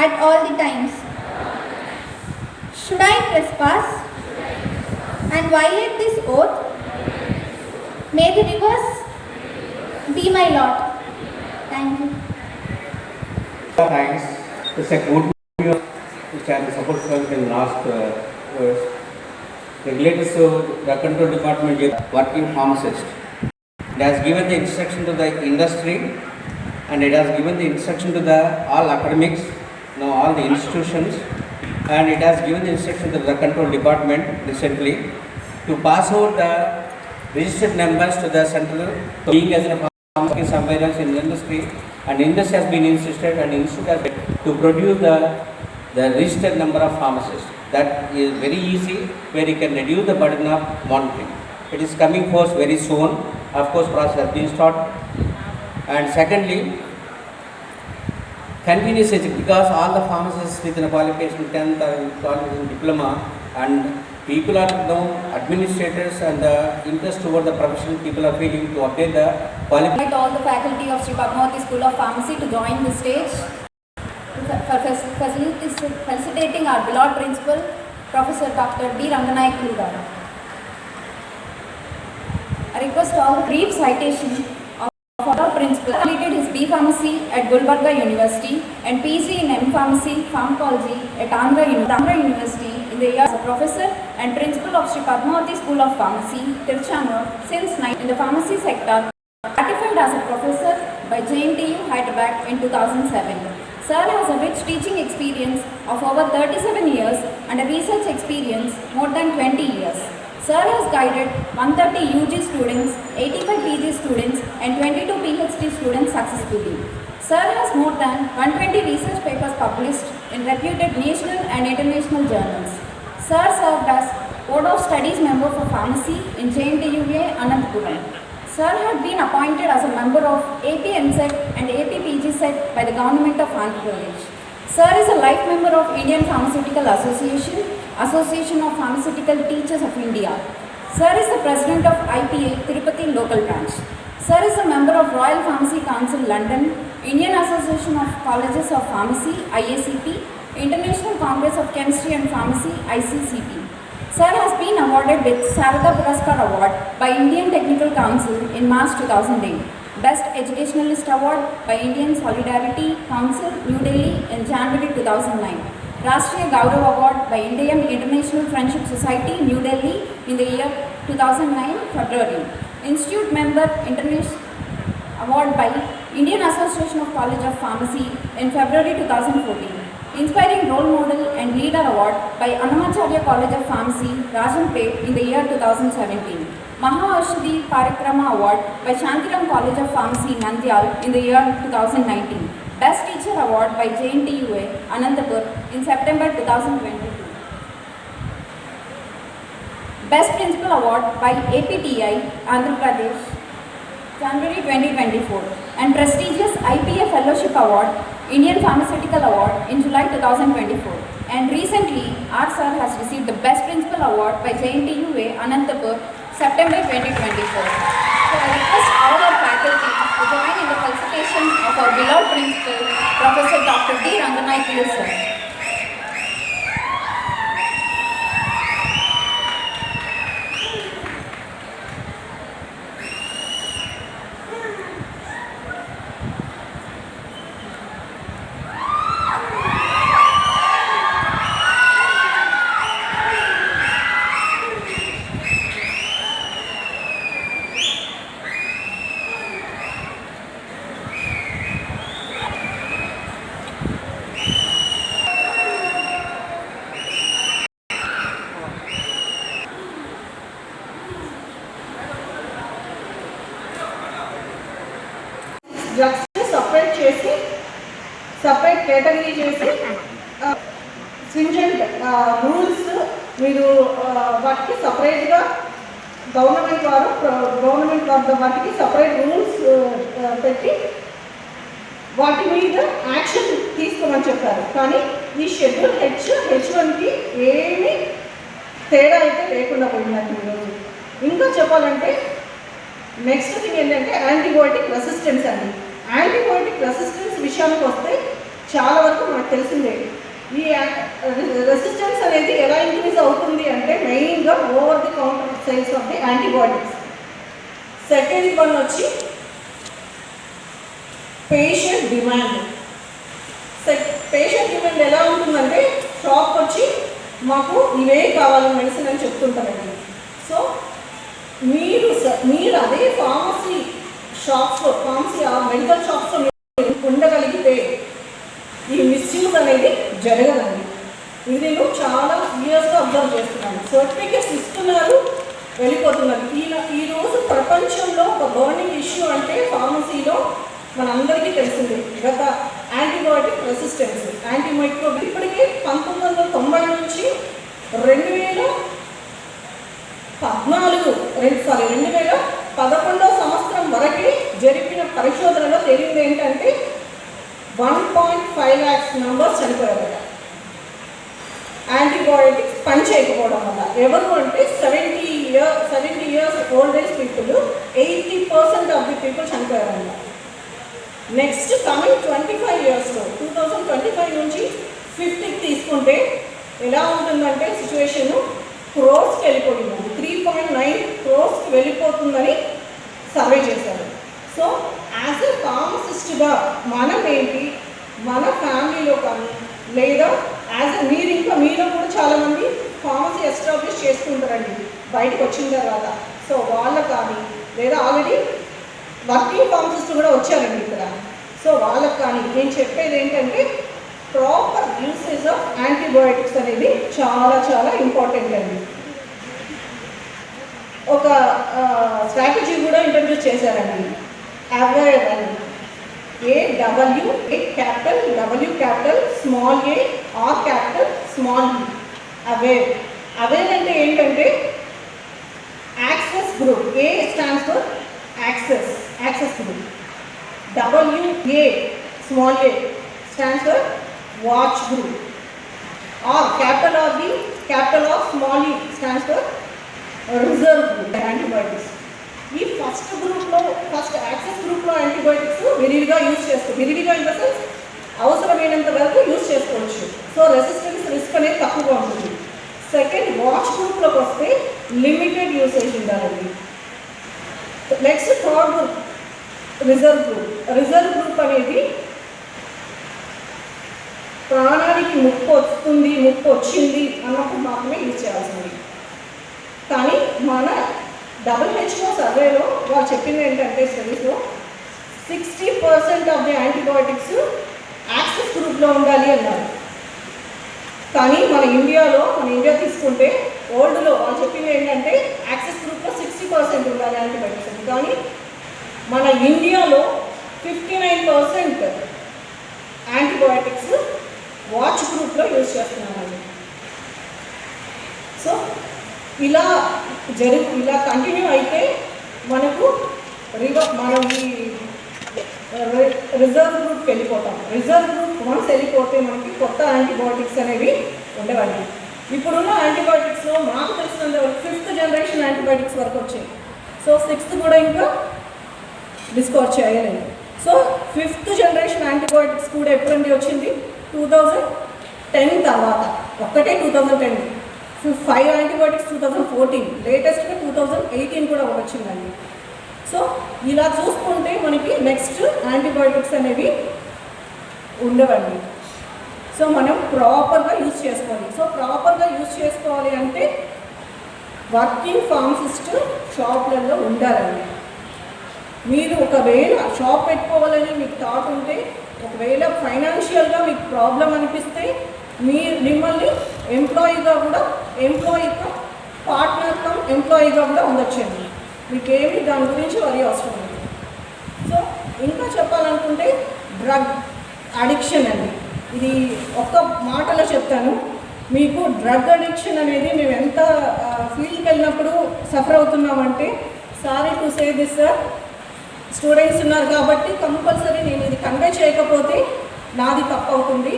at all the times. Should I trespass and violate this oath, may the reverse be my lot. Thank you. Thanks. It's a good video which I am supposed to have in last verse. Regulators of the control department is working pharmacist. It has given the instruction to the industry and it has given the instruction to the all academics, now all the institutions, and it has given the instruction to the control department recently to pass out the registered numbers to the central, being as a pharmacy surveillance in the industry, and industry has been insisted and institute has been to produce the registered number of pharmacists. That is very easy, where you can reduce the burden of monitoring. It is coming forth very soon. Of course, process has been started. And secondly, continuous education, because all the pharmacists with a qualification 10th or qualification diploma and people are now administrators and the interest toward the profession people are feeling to obtain the qualification. Invite all the faculty of Sri Padmavati School of Pharmacy to join the stage for felicitating our beloved principal, Professor Dr. D. Ranganayakulu garu. I request all brief citation of our principal. Completed his B Pharmacy at Gulbarga University and PG in M Pharmacy Pharmacology at Andhra University in the year as a professor and principal of Sri Padmavati School of Pharmacy, Tirchanur since in the pharmacy sector. Ratified as a professor by JNTU Hyderabad in 2007. Sir has a rich teaching experience of over 37 years and a research experience more than 20 years. Sir has guided 130 UG students, 85 PG students and 22 PhD students successfully. Sir has more than 120 research papers published in reputed national and international journals. Sir served as Board of Studies member for Pharmacy in JNTUA Ananthapuram. Sir had been appointed as a member of AP NSET and AP PG Set by the Government of Andhra Pradesh. Sir is a life member of Indian Pharmaceutical Association, Association of Pharmaceutical Teachers of India. Sir is the President of IPA Tirupati Local Branch. Sir is a member of Royal Pharmacy Council London, Indian Association of Colleges of Pharmacy IACP, International Congress of Chemistry and Pharmacy ICCP. Sir has been awarded with Sarada Puraskar Award by Indian Technical Council in March 2008. Best Educationalist Award by Indian Solidarity Council, New Delhi in January 2009. Rashtriya Gaurav Award by Indian International Friendship Society, New Delhi in the year 2009, February. Institute Member International Award by Indian Association of College of Pharmacy in February 2014. Inspiring Role Model and Leader Award by Annamacharya College of Pharmacy, Rajanpet in the year 2017. Maha Aushadhi Parikrama Award by Shantiram College of Pharmacy, Nandyal in the year 2019. Best Teacher Award by JNTUA, Anantapur in September 2022. Best Principal Award by APTI, Andhra Pradesh, January 2024. And prestigious IPA Fellowship Award, Indian Pharmaceutical Award in July 2024. And recently, our sir has received the Best Principal Award by JNTUA, Anantapur, September 2024. So I request all our faculty to join in the felicitation of our beloved principal, Professor Dr. D. Ranganayakulu sir. డ్రగ్స్ని separate చేసి separate category చేసి stringent rules మీరు వాటికి సపరేట్గా government వారు వాటికి separate rules పెట్టి వాటి మీద యాక్షన్ తీసుకోమని చెప్పారు. కానీ ఈ షెడ్యూల్ H1కి ఏమీ తేడా అయితే లేకుండా పోయిందండి ఈరోజు. ఇంకా చెప్పాలంటే నెక్స్ట్ థింగ్ ఏంటంటే యాంటీబయోటిక్ రెసిస్టెన్స్ అండి. యాంటీబయోటిక్ రెసిస్టెన్స్ విషయానికి వస్తే చాలా వరకు మనకు తెలిసిందే. ఈ రెసిస్టెన్స్ అనేది ఎలా ఇంక్రీజ్ అవుతుంది అంటే మెయిన్గా over the counter sales of the antibiotics. Second one వచ్చి పేషెంట్ డిమాండ్. పేషెంట్ డిమాండ్ ఎలా ఉంటుందంటే షాప్కి వచ్చి మాకు ఇవే కావాలి మెడిసిన్ అని చెప్తుంటారండి. సో మీరు అదే ఫార్మసీ షాప్స్లో మెడికల్ షాప్స్లో మీరు ఉండగలిగితే ఈ మిస్యూజ్ అనేది జరగదండి. ఇది నేను చాలా ఇయర్స్గా అబ్జర్వ్ చేస్తున్నాను. సర్టిఫికేట్స్ ఇస్తున్నారు, వెళ్ళిపోతున్నారు. ఈరోజు ప్రపంచంలో ఒక బర్నింగ్ ఇష్యూ అంటే ఫార్మసీలో మనందరికీ తెలిసింది గత యాంటీబయోటిక్ రెసిస్టెన్స్. యాంటీబయోటిక్ ఇప్పటికే 1990 నుంచి 2011 సంవత్సరం వరకు జరిపిన పరిశోధనలో తెలియదు ఏంటంటే 1.5 lakhs మెంబర్స్ చనిపోయారు యాంటీబయోటిక్స్ పని చేయకపోవడం వల్ల. ఎవరు అంటే 70 years old age people 80% of the people చనిపోయారన్నమాట. నెక్స్ట్ కమింగ్ 25 yearsలో 2025 నుంచి 50కి తీసుకుంటే ఎలా ఉంటుందంటే సిచ్యువేషన్ క్రోర్స్కి వెళ్ళిపోయిందండి. 3.9 crores వెళ్ళిపోతుందని సర్వే చేశారు. సో యాజ్ ఎ ఫార్మసిస్ట్గా మనం ఏంటి, మన ఫ్యామిలీలో కానీ లేదా యాజ్ ఎ మీలో కూడా చాలామంది ఫార్మసీ ఎస్టాబ్లిష్ చేసుకుంటారండి బయటకు వచ్చిన తర్వాత. సో వాళ్ళకు కానీ లేదా ఆల్రెడీ వర్కింగ్ ఫార్మసిస్ట్ కూడా వచ్చారండి ఇక్కడ. సో వాళ్ళకు కానీ నేను చెప్పేది ఏంటంటే ప్రాపర్ యూసేజ్ ఆఫ్ యాంటీబయాటిక్స్ అనేది చాలా చాలా ఇంపార్టెంట్ అండి. ఒక స్ట్రాటజీ కూడా ఇంట్రడ్యూస్ చేశారండి, అవేర్ అని. A capital W capital small a R capital small e. Aware అంటే ఏంటంటే access group. A stands for access group. WA small a stands for watch group. R capital of small e stands for reserve group antibiotics. ఈ first access గ్రూప్లో antibiotics విరివిగా use చేసుకో, విరివిగా in the sense అవసరమైనంత వరకు use చేసుకోవచ్చు. So resistance risk అనేది తక్కువగా ఉంటుంది. సెకండ్ వాచ్ గ్రూప్లోకి వస్తే లిమిటెడ్ యూసేజ్ ఉండాలండి. Next third group reserve group అనేది ప్రాణానికి ముప్పు వచ్చింది అన్నప్పుడు మాత్రమే యూజ్ చేయాల్సింది. కానీ మన WHO సర్వేలో వాళ్ళు చెప్పింది ఏంటంటే స్టడీస్లో 60% ఆఫ్ ది యాంటీబయాటిక్స్ యాక్సెస్ గ్రూప్లో ఉండాలి అన్నారు. కానీ మన ఇండియా తీసుకుంటే ఓల్డ్లో వాళ్ళు చెప్పింది ఏంటంటే యాక్సెస్ గ్రూప్లో 60% ఉండాలి యాంటీబయాటిక్స్ అని. కానీ మన ఇండియాలో 59% యాంటీబయాటిక్స్ వాచ్ గ్రూప్లో యూజ్ చేస్తున్నామండి. సో ఇలా కంటిన్యూ అయితే మనకు మనం ఈ రిజర్వ్ గ్రూప్కి వెళ్ళిపోతాం. రిజర్వ్ గ్రూప్ వన్స్ వెళ్ళిపోతే మనకి కొత్త యాంటీబయాటిక్స్ అనేవి ఉండవండి. ఇప్పుడున్న యాంటీబయాటిక్స్లో మాకు తెలిసినంత 5th జనరేషన్ యాంటీబయాటిక్స్ వరకు వచ్చాయి. సో 6th కూడా ఇంకా డిస్కవర్ చేయలేదు. సో 5th జనరేషన్ యాంటీబయాటిక్స్ కూడా ఎప్పుడండి వచ్చింది? 2010 తర్వాత. ఒక్కటే 2010. 5 యాంటీబయాటిక్స్ 2014, లేటెస్ట్గా 2018 కూడా వచ్చిందండి. సో ఇలా చూసుకుంటే మనకి నెక్స్ట్ యాంటీబయాటిక్స్ అనేవి ఉండవండి. సో మనం ప్రాపర్గా యూజ్ చేసుకోవాలి. సో ప్రాపర్గా యూజ్ చేసుకోవాలి అంటే వర్కింగ్ ఫార్మసిస్ట్ షాప్లలో ఉండాలండి. మీరు ఒకవేళ షాప్ పెట్టుకోవాలని మీకు థాట్ ఉంటే, ఒకవేళ ఫైనాన్షియల్గా మీకు ప్రాబ్లం అనిపిస్తే మిమ్మల్ని పార్ట్నర్గా కూడా ఉండొచ్చండి. మీకేమి దాని గురించి వరి అవసరం లేదు. సో ఇంకా చెప్పాలనుకుంటే డ్రగ్ అడిక్షన్ అండి. ఇది ఒక్క మాటలో చెప్తాను. మీకు డ్రగ్ అడిక్షన్ అనేది మేము ఎంత ఫీల్డ్కి వెళ్ళినప్పుడు సఫర్ అవుతున్నామంటే, sorry to say this sir, students ఉన్నారు కాబట్టి కంపల్సరీ నేను ఇది కన్వే చేయకపోతే నాది తప్పు అవుతుంది.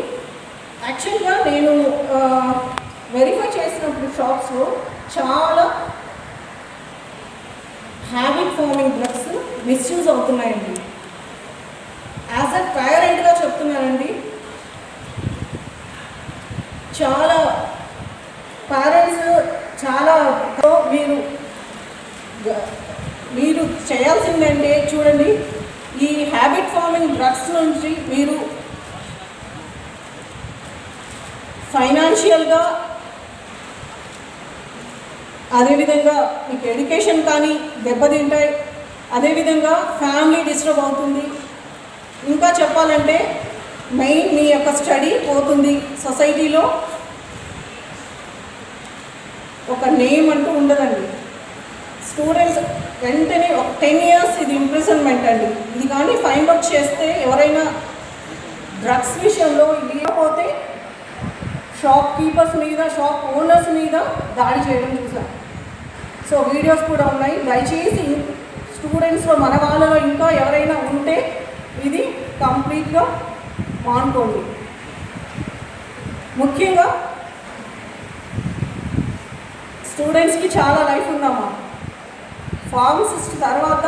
యాక్చువల్గా నేను వెరిఫై చేసినప్పుడు షాప్స్లో చాలా హ్యాబిట్ ఫార్మింగ్ డ్రగ్స్ మిస్యూజ్ అవుతున్నాయండి. యాజ్ అ పేరెంట్గా చెప్తున్నానండి, చాలా పేరెంట్స్ మీరు చేయాల్సిందంటే చూడండి, ఈ హ్యాబిట్ ఫార్మింగ్ డ్రగ్స్ నుంచి మీరు ఫైనాన్షియల్గా, అదేవిధంగా మీకు ఎడ్యుకేషన్ కానీ దెబ్బతింటాయి, అదేవిధంగా ఫ్యామిలీ డిస్టర్బ్ అవుతుంది. ఇంకా చెప్పాలంటే మెయిన్ మీ యొక్క స్టడీ పోతుంది. సొసైటీలో ఒక నేమ్ అంటూ ఉండదండి. స్టూడెంట్స్ వెంటనే ఒక 10 years ఇది ఇంప్రిజన్మెంట్ అండి. ఇది కానీ ఫైండ్ అవుట్ చేస్తే ఎవరైనా డ్రగ్స్ విషయంలో లేకపోతే షాప్ కీపర్స్ మీద, షాప్ ఓనర్స్ మీద దాడి చేయడం చూసాం. సో వీడియోస్ కూడా ఉన్నాయి. దయచేసి స్టూడెంట్స్లో మన వాళ్ళలో ఇంకా ఎవరైనా ఉంటే ఇది కంప్లీట్గా మానుకోండి. ముఖ్యంగా స్టూడెంట్స్కి చాలా లైఫ్ ఉందమ్మా. ఫార్మసిస్ట్ తర్వాత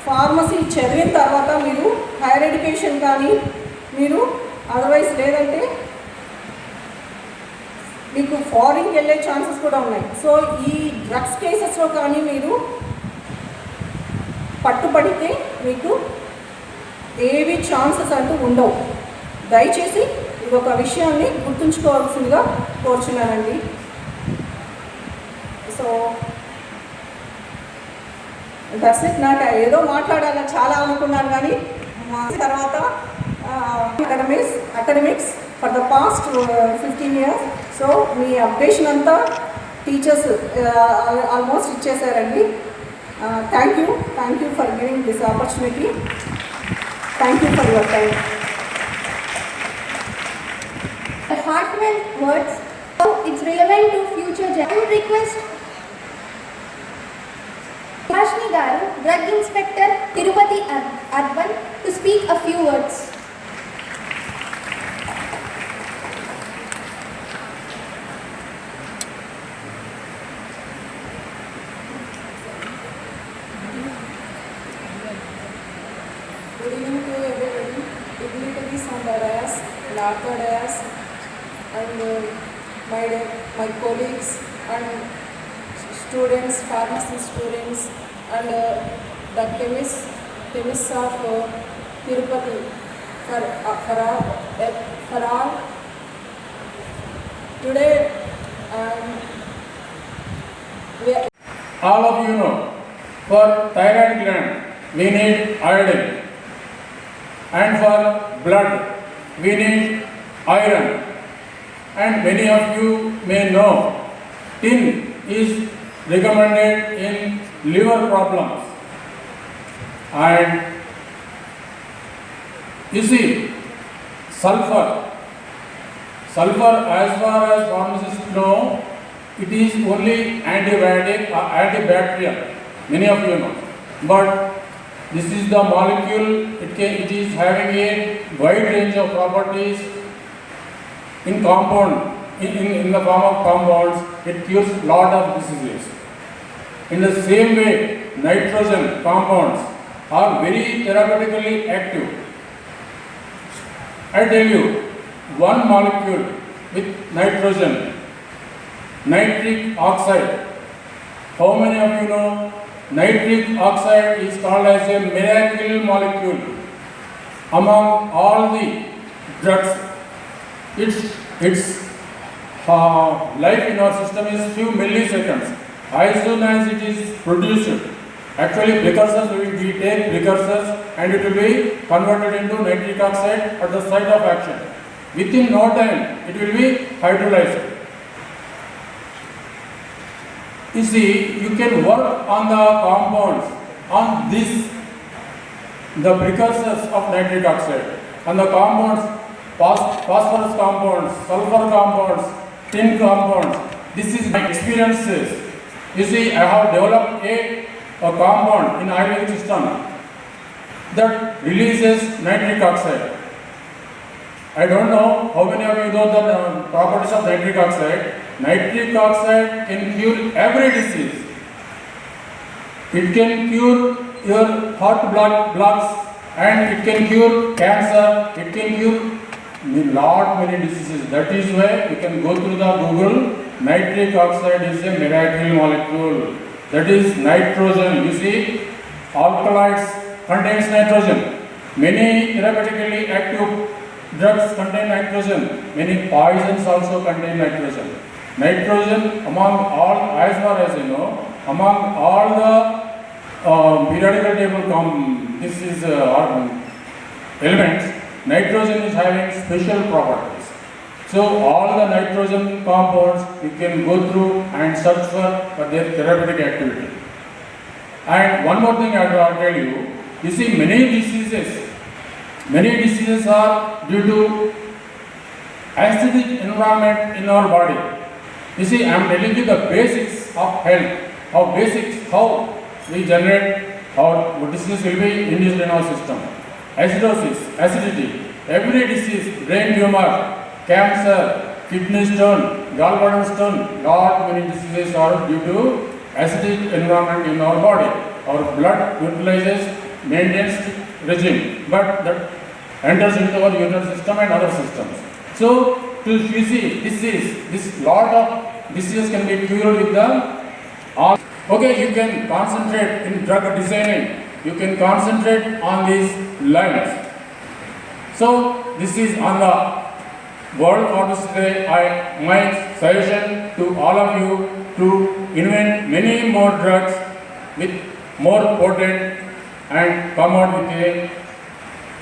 ఫార్మసీ చదివిన తర్వాత మీరు హైయర్ ఎడ్యుకేషన్ కానీ మీరు అదర్వైజ్ లేదంటే మీకు ఫారిన్కి వెళ్ళే ఛాన్సెస్ కూడా ఉన్నాయి. సో ఈ డ్రగ్స్ కేసెస్లో కానీ మీరు పట్టుబడితే మీకు ఏవి ఛాన్సెస్ అంటూ ఉండవు. దయచేసి ఇది ఒక విషయాన్ని గుర్తుంచుకోవాల్సిందిగా కోరుచున్నానండి. So that's it. నాకు ఏదో మాట్లాడాలని చాలా అనుకున్నాను కానీ మా తర్వాత academics for the past 15 years. So మీ అప్డేషన్ అంతా టీచర్స్ ఆల్మోస్ట్ ఇచ్చేసారండి. Thank you for giving this opportunity. Thank you for your time. Heartfelt words, so it's relevant to future I would request Bhashni Garu, Drug Inspector, Tirupati Urban, to speak a few words. Good evening to everybody, dignitaries on the dais, larger dais, and my colleagues and students, pharmacy students, and the chemists of Tirupati for all. Today, all of you know, for thyroid gland we need iodine, and for blood we need iron, and many of you may know tin is recommended in liver problems. And you see, sulfur as far as pharmacists know, it is only antibiotic or antibacterial, many of you know, but this is the molecule, it is having a wide range of properties in compound, in the form of compounds. It cures lot of diseases. In the same way, nitrogen compounds are very therapeutically active. I tell you, one molecule with nitrogen, nitric oxide. How many of you know nitric oxide is called as a miracle molecule among all the drugs? Its life in our system is few milliseconds. As soon as it is produced, actually precursors, we take precursors and it will be converted into nitric oxide at the site of action. Within no time, it will be hydrolyzed. You see, you can work on the compounds, on this, the precursors of nitric oxide, and the compounds, phosphorus compounds, sulfur compounds, tin compounds. This is my experiences. You see, I have developed a compound in Ayurvedic system that releases nitric oxide. I don't know how many of you know the properties of nitric oxide. Nitric oxide can cure every disease. It can cure your heart blocks, and it can cure cancer. It can cure many diseases. That is why you can go through the Google. Nitric oxide is a miracle molecule. That is nitrogen. You see, alkaloids contains nitrogen. Many therapeutically active drugs contain nitrogen. Many poisons also contain nitrogen. Nitrogen, among all, as far as you know, among all the periodical table elements, nitrogen is having special properties. So all the nitrogen compounds you can go through and search for their therapeutic activity. And one more thing I will tell you, you see, many diseases are due to acidic environment in our body. You see, I am telling you the basics of health, how we generate our diseases will be induced in our system. Acidosis, acidity, every disease, brain tumor, cancer, kidney stone, gallbladder stone, lot many diseases are due to acidic environment in our body. Our blood utilizes maintenance regime, but that enters into our urinary system and other systems. So, to you see, this lot of diseases can be cured with the okay, you can concentrate in drug designing. You can concentrate on these lines. So, this is on the World Pharmacist Day. My suggestion to all of you to invent many more drugs with more potent and come out with a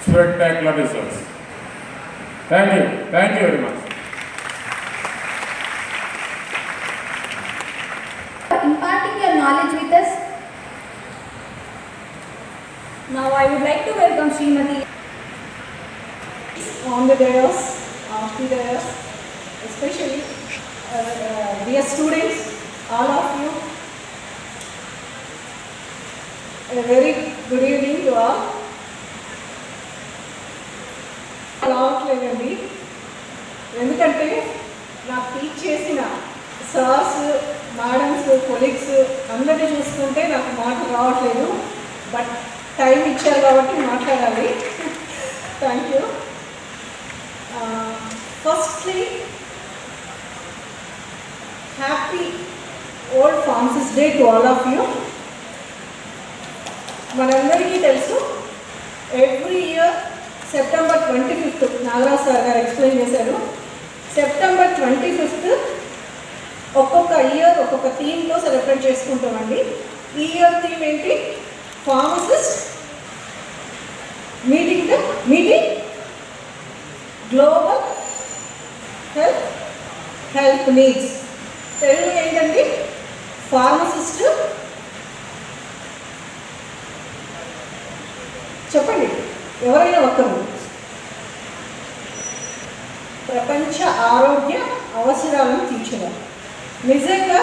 spectacular results. Thank you very much. Imparting your knowledge with us. Now I would like to welcome Srimati On the dais, off the dais, especially dear students, all of you, a very good evening to all. రావట్లేదండి, ఎందుకంటే నాకు teach చేసిన sirs, madams, colleagues అందరినీ చూసుకుంటే నాకు మాటలు రావట్లేదు. But time ఇచ్చారు కాబట్టి మాట్లాడాలి. Thank you. Firstly happy old pharmacist day to all of you. మనందరికీ తెలుసు, every year September 25 Nagaraj sir గారు ఎక్స్ప్లెయిన్ చేశారు. సెప్టెంబర్ 25 ఒక్కొక్క ఇయర్ ఒక్కొక్క థీమ్తో సెలబ్రేట్ చేసుకుంటామండి. ఈ ఇయర్ థీమ్ ఏంటి? Pharmacist meeting global health needs. Telugu ఏంటండి? ఫార్మసిస్ట్ చెప్పండి ఎవరైనా ఒకరు. ప్రపంచ ఆరోగ్య అవసరాలను తీర్చేవారు. నిజంగా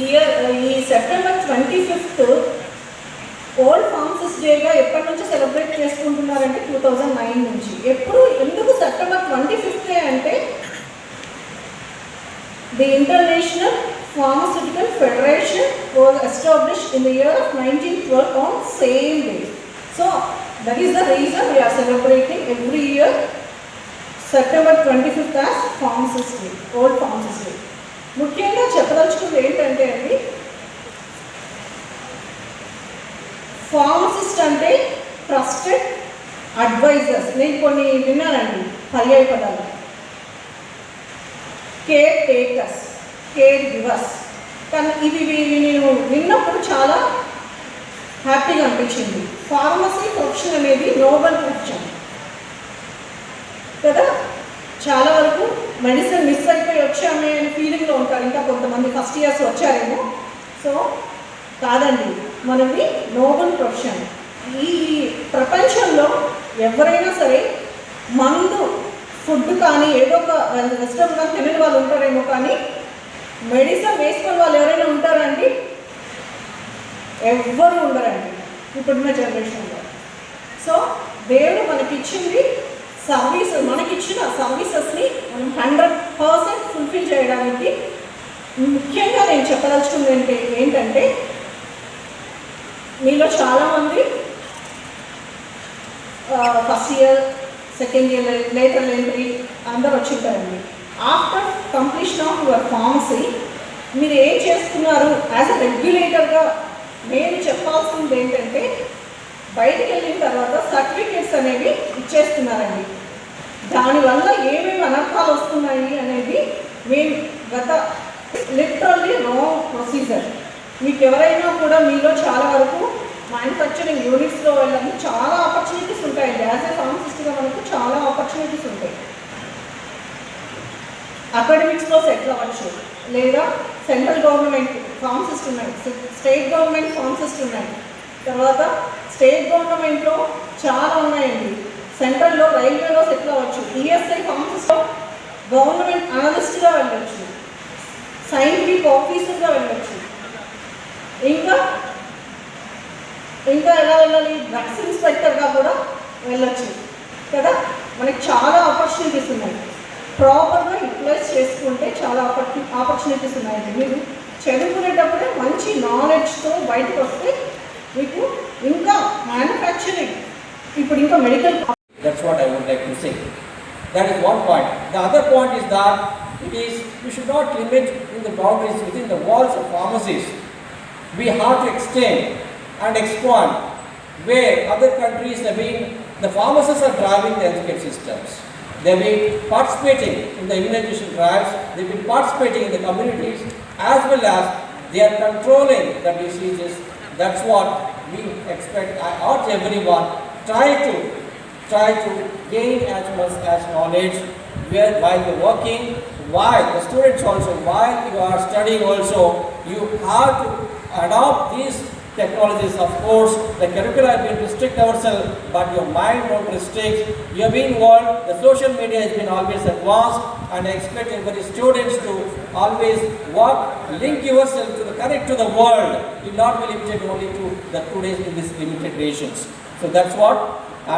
ఈ సెప్టెంబర్ 25 ఓల్డ్ ఫార్మసిస్ట్ డేగా ఎప్పటి నుంచి సెలబ్రేట్ చేసుకుంటున్నారంటే 2009 నుంచి. ఎందుకు సెప్టెంబర్ 25 అంటే the international Pharmaceutical Federation was established in the year of 1912 on same day. So that is the reason we are celebrating every year September 25th as Pharmacist Day, Old Pharmacist Day. ముఖ్యంగా చెప్పదలుచుకుంది ఏంటంటే అండి, pharmacist అంటే trusted advisors. నేను కొన్ని విన్నానండి పర్యాయ పదాలు. Care takers, care givers. కానీ ఇవి నేను విన్నప్పుడు చాలా హ్యాపీగా అనిపించింది. ఫార్మసీ ప్రొఫెషన్ అనేది నోబెల్ ప్రొఫెషన్ కదా. చాలా వరకు మెడిసిన్ మిస్ అయిపోయి వచ్చామే అనే ఫీలింగ్లో ఉంటారు. ఇంకా కొంతమంది ఫస్ట్ ఇయర్స్ వచ్చారేమో. సో కాదండి, మనది నోబెల్ ప్రొఫెషన్. ఈ ప్రపంచంలో ఎవరైనా సరే మందు, ఫుడ్ కానీ ఏదో ఒక వెజిటబుల్ కానీ తినని వాళ్ళు ఉంటారేమో, కానీ మెడిసిన్ వేసుకుని వాళ్ళు ఎవరైనా ఉంటారండి? ఎవ్వరూ ఉండరండి ఇప్పుడున్న జనరేషన్లో. సో దేవుడు మనకిచ్చింది మనకిచ్చిన సర్వీసెస్ని మనం 100% ఫుల్ఫిల్ చేయడానికి ముఖ్యంగా నేను చెప్పదలుచుకుంది ఏంటంటే, మీలో చాలామంది first year, second year, later entry అందరు వచ్చింటారండి. After completion of your pharmacy మీరు ఏం చేస్తున్నారు? యాజ్ అ రెగ్యులేటర్గా నేను చెప్పాల్సింది ఏంటంటే, బయటికి వెళ్ళిన తర్వాత సర్టిఫికేట్స్ అనేవి ఇచ్చేస్తున్నారండి. దానివల్ల ఏమేమి అనర్థాలు వస్తున్నాయి అనేది మేము లిటరల్లీ రాంగ్ ప్రొసీజర్. మీకు ఎవరైనా కూడా మీలో చాలా వరకు మ్యానుఫ్యాక్చరింగ్ యూనిట్స్లో వెళ్ళడానికి చాలా ఆపర్చునిటీస్ ఉంటాయండి. యాజ్ ఏ ఫార్మసిస్ట్గా మనకు చాలా ఆపర్చునిటీస్ ఉంటాయి. అకాడమిక్స్లో సెటిల్ అవ్వచ్చు, లేదా సెంట్రల్ గవర్నమెంట్ ఫార్మసిస్ట్ ఉన్నాయి, స్టేట్ గవర్నమెంట్ ఫార్మసిస్ట్ ఉన్నాయి. తర్వాత స్టేట్ గవర్నమెంట్లో చాలా ఉన్నాయండి. సెంట్రల్లో రైల్వేలో సెటిల్ అవ్వచ్చు, ఈఎస్ఐ ఫార్మసిస్ట్లో గవర్నమెంట్ అనలిస్ట్గా వెళ్ళవచ్చు, సైంటిఫిక్ ఆఫీసర్గా వెళ్ళవచ్చు. ఇంకా ఎలా వెళ్ళాలి? డ్రగ్స్ ఇన్స్పెక్టర్గా కూడా వెళ్ళచ్చు కదా. మనకి చాలా ఆపర్చునిటీస్ ఉన్నాయి. ప్రాపర్గా యూటిలైజ్ చేసుకుంటే చాలా ఆపర్చునిటీస్ ఉన్నాయండి. మీరు చదువుకునేటప్పుడే మంచి నాలెడ్జ్తో బయటకు వస్తే మీకు ఇంకా మ్యానుఫ్యాక్చరింగ్ ఇప్పుడు ఇంకా medical. That's what I would like to say. That is one point. The other point is that we should not limit in the boundaries within the walls of pharmacies. We have to extend and expand where other countries have been. The pharmacists are driving the healthcare systems. They have been participating in the immunization drives. They have been participating in the communities as well as they are controlling the diseases. That's what we expect. I urge everyone, try to gain as much as knowledge while you're working, while the students also, while you are studying also, you have to adopt these technologies. Of course, the curricula has been restrict ourselves, but your mind won't restrict. You have been involved, the social media has been always advanced, and I expect every students to always work, link yourself to the connect to the world. You not be limited only to the today's in these limited nations. So that's what.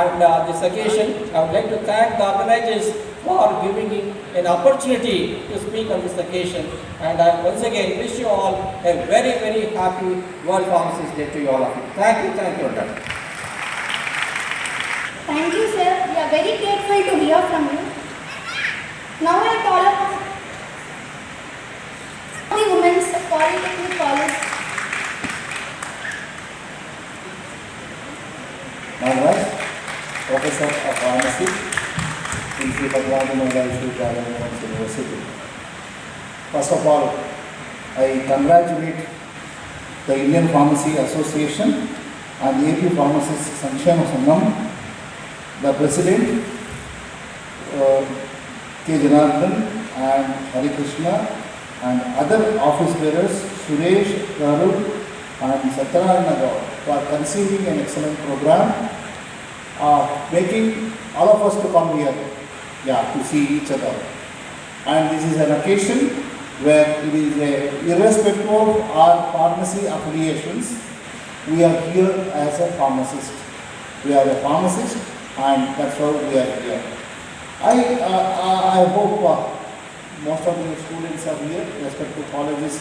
And this occasion, I would like to thank the organizers for giving me an opportunity to speak on this occasion. And I once again wish you all a very, very happy World Pharmacist Day to you all of you. Thank you, Dr. Thank you, sir. We are very grateful to hear from you. Now I call upon the Women's Polytechnic College. Namaste. Professor of Pharmacy in Sri Bhagwan Women's University. First of all, I congratulate the Indian Pharmacy Association and the AP Pharmacists Sankshema Sangam, the President K. Janardhan and Hari Krishna and other office bearers Suresh, Garud and Satyanarayana Gaur for conceiving an excellent program. Making all of us to come here, to see each other. And this is an occasion where it is irrespective of our pharmacy affiliations, we are here as a pharmacist. We are a pharmacist, and that's why we are here. I hope most of the students are here, respective colleges.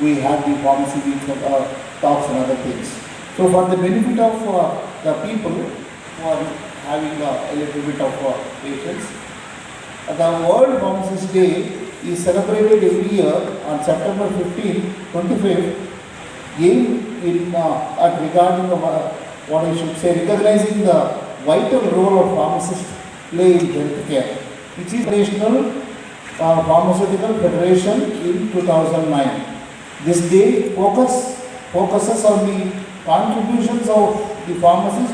We have the pharmacy week talks and other things. So for the benefit of the people who are having a little bit of patience, the World Pharmacist Day is celebrated every year on September 15, 25th, regarding what I should say, recognizing the vital role of pharmacists play in healthcare, which is National Pharmaceutical Federation in 2009. This day focuses on the contributions of the pharmacists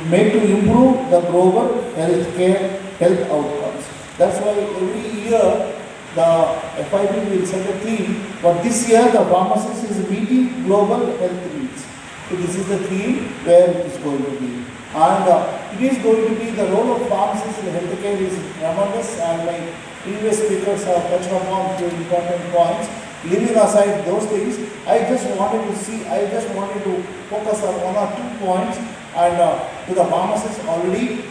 made to improve the global health outcomes. That's why every year the FIB will set a theme, but this year the pharmacist is meeting global health needs. So this is the theme where it is going to be. And it is going to be the role of pharmacists in healthcare is tremendous, and my previous speakers have touched upon few important points. Leaving aside those things, I just wanted to focus on one or two points and to the pharmacists already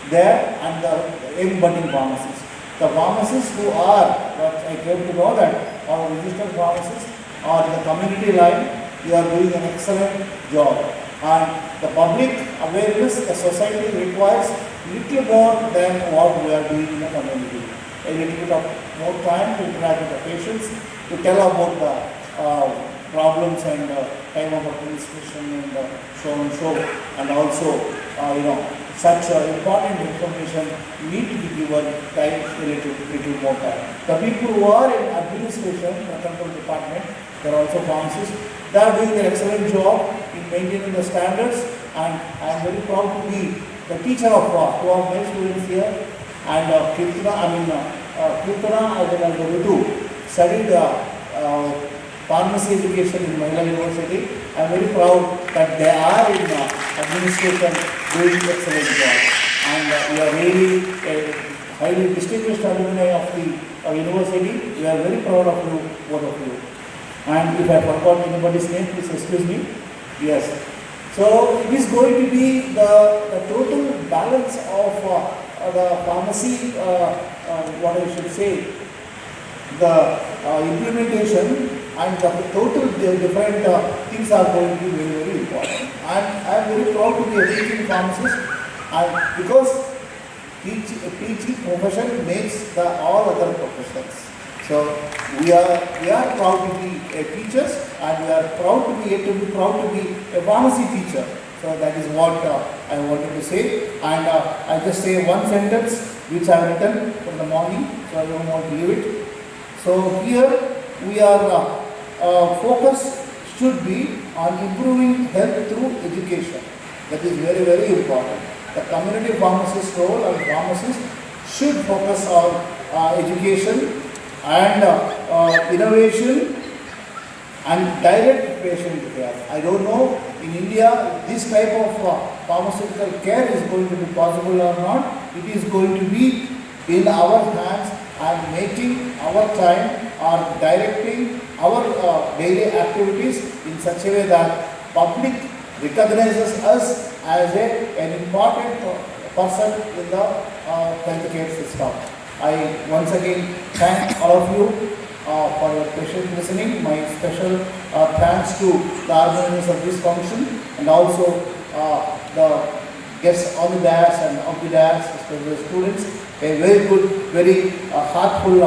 there and the young budding pharmacists. The pharmacists who are, what I came to know that our registered pharmacists are in the community line, they are doing an excellent job. And the public awareness, the society requires little more than what we are doing in the community. A little bit of more time to interact with the patients, to tell about the problems and time of administration and so and so, and also such important information need to be given time, a little more time. The people who are in administration, the control department, they are also pharmacists. They are doing an excellent job in maintaining the standards, and I am very proud to be the teacher of two of my students here. And Kirtana, as well as Ritu, studied pharmacy education in Mahila University. I am very proud that they are in administration doing excellent job. And we are really highly distinguished alumni of the university. We are very proud of you, both of you. And if I forgot anybody's name, please excuse me. Yes. So it is going to be the total balance of the pharmacy, what I should say, the implementation and the total different things are going to be very, very important. And I am very proud to be a teaching pharmacist, and because teaching profession makes all other professions. So we are proud to be teachers, and we are proud to be a pharmacy teacher. So that is what I wanted to say, and I just say one sentence which I have written from the morning, so I don't want to leave it. So here we are focus should be on improving health through education. That is very, very important. The community pharmacist role and pharmacist should focus on education and innovation and direct patient care. I don't know in India this type of pharmaceutical care is going to be possible or not. It is going to be in our hands and making our time or directing our daily activities in such a way that public recognizes us as an important person in the healthcare system. I once again thank all of you for your patient listening. My special thanks to the organizers of this function and also the guests on the dais and of the dais, especially the students. A very good, very heartful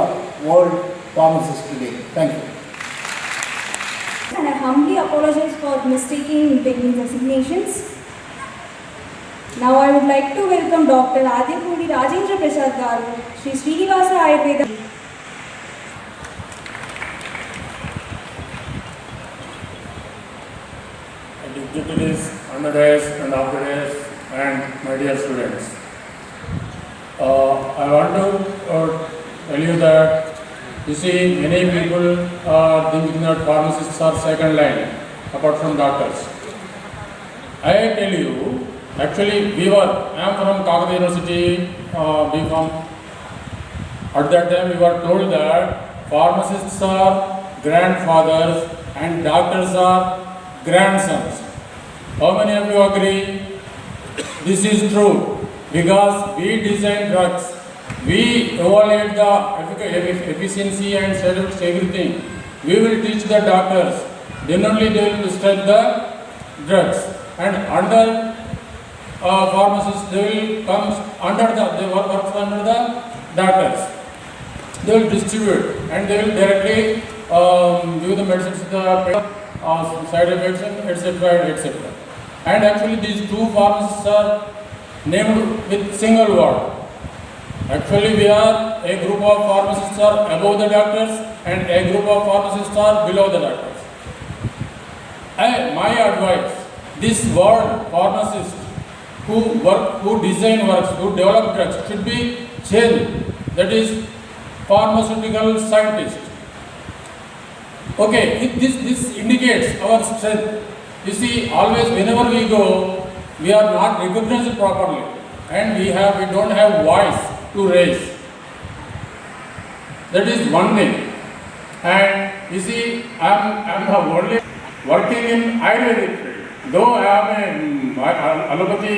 word pharmacist today. Thank you. And I humbly apologize for mistaking between designations. Now I would like to welcome Dr. Adipudi Rajendra Prasad Garu, Sri Srinivasa Ayurveda. Dignitaries on the dais and off the dais, and my dear students. I want to tell you that, you see, many people are thinking that pharmacists are second line, apart from doctors. I tell you, actually, I am from Kakatiya University, B.Pharm. At that time, we were told that pharmacists are grandfathers and doctors are grandsons. How many of you agree? This is true. Because we design drugs, we evaluate the efficiency and everything. We will teach the doctors, then only they will prescribe the drugs. And under pharmacists, they will come they work under the doctors. They will distribute and they will directly give the medicines to the side effects, etc., etc. And actually, these two pharmacists are named with single word. Actually, we are a group of pharmacists are above the doctors and a group of pharmacists are below the doctors. My advice, this word pharmacist who design works, who develop drugs should be changed. That is pharmaceutical scientist. Okay, this indicates our strength. You see, always whenever we go, we are not recognized properly, and we don't have voice to raise. That is one thing. And you see, I am only working in Ayurvedic field. Though I am a allopathy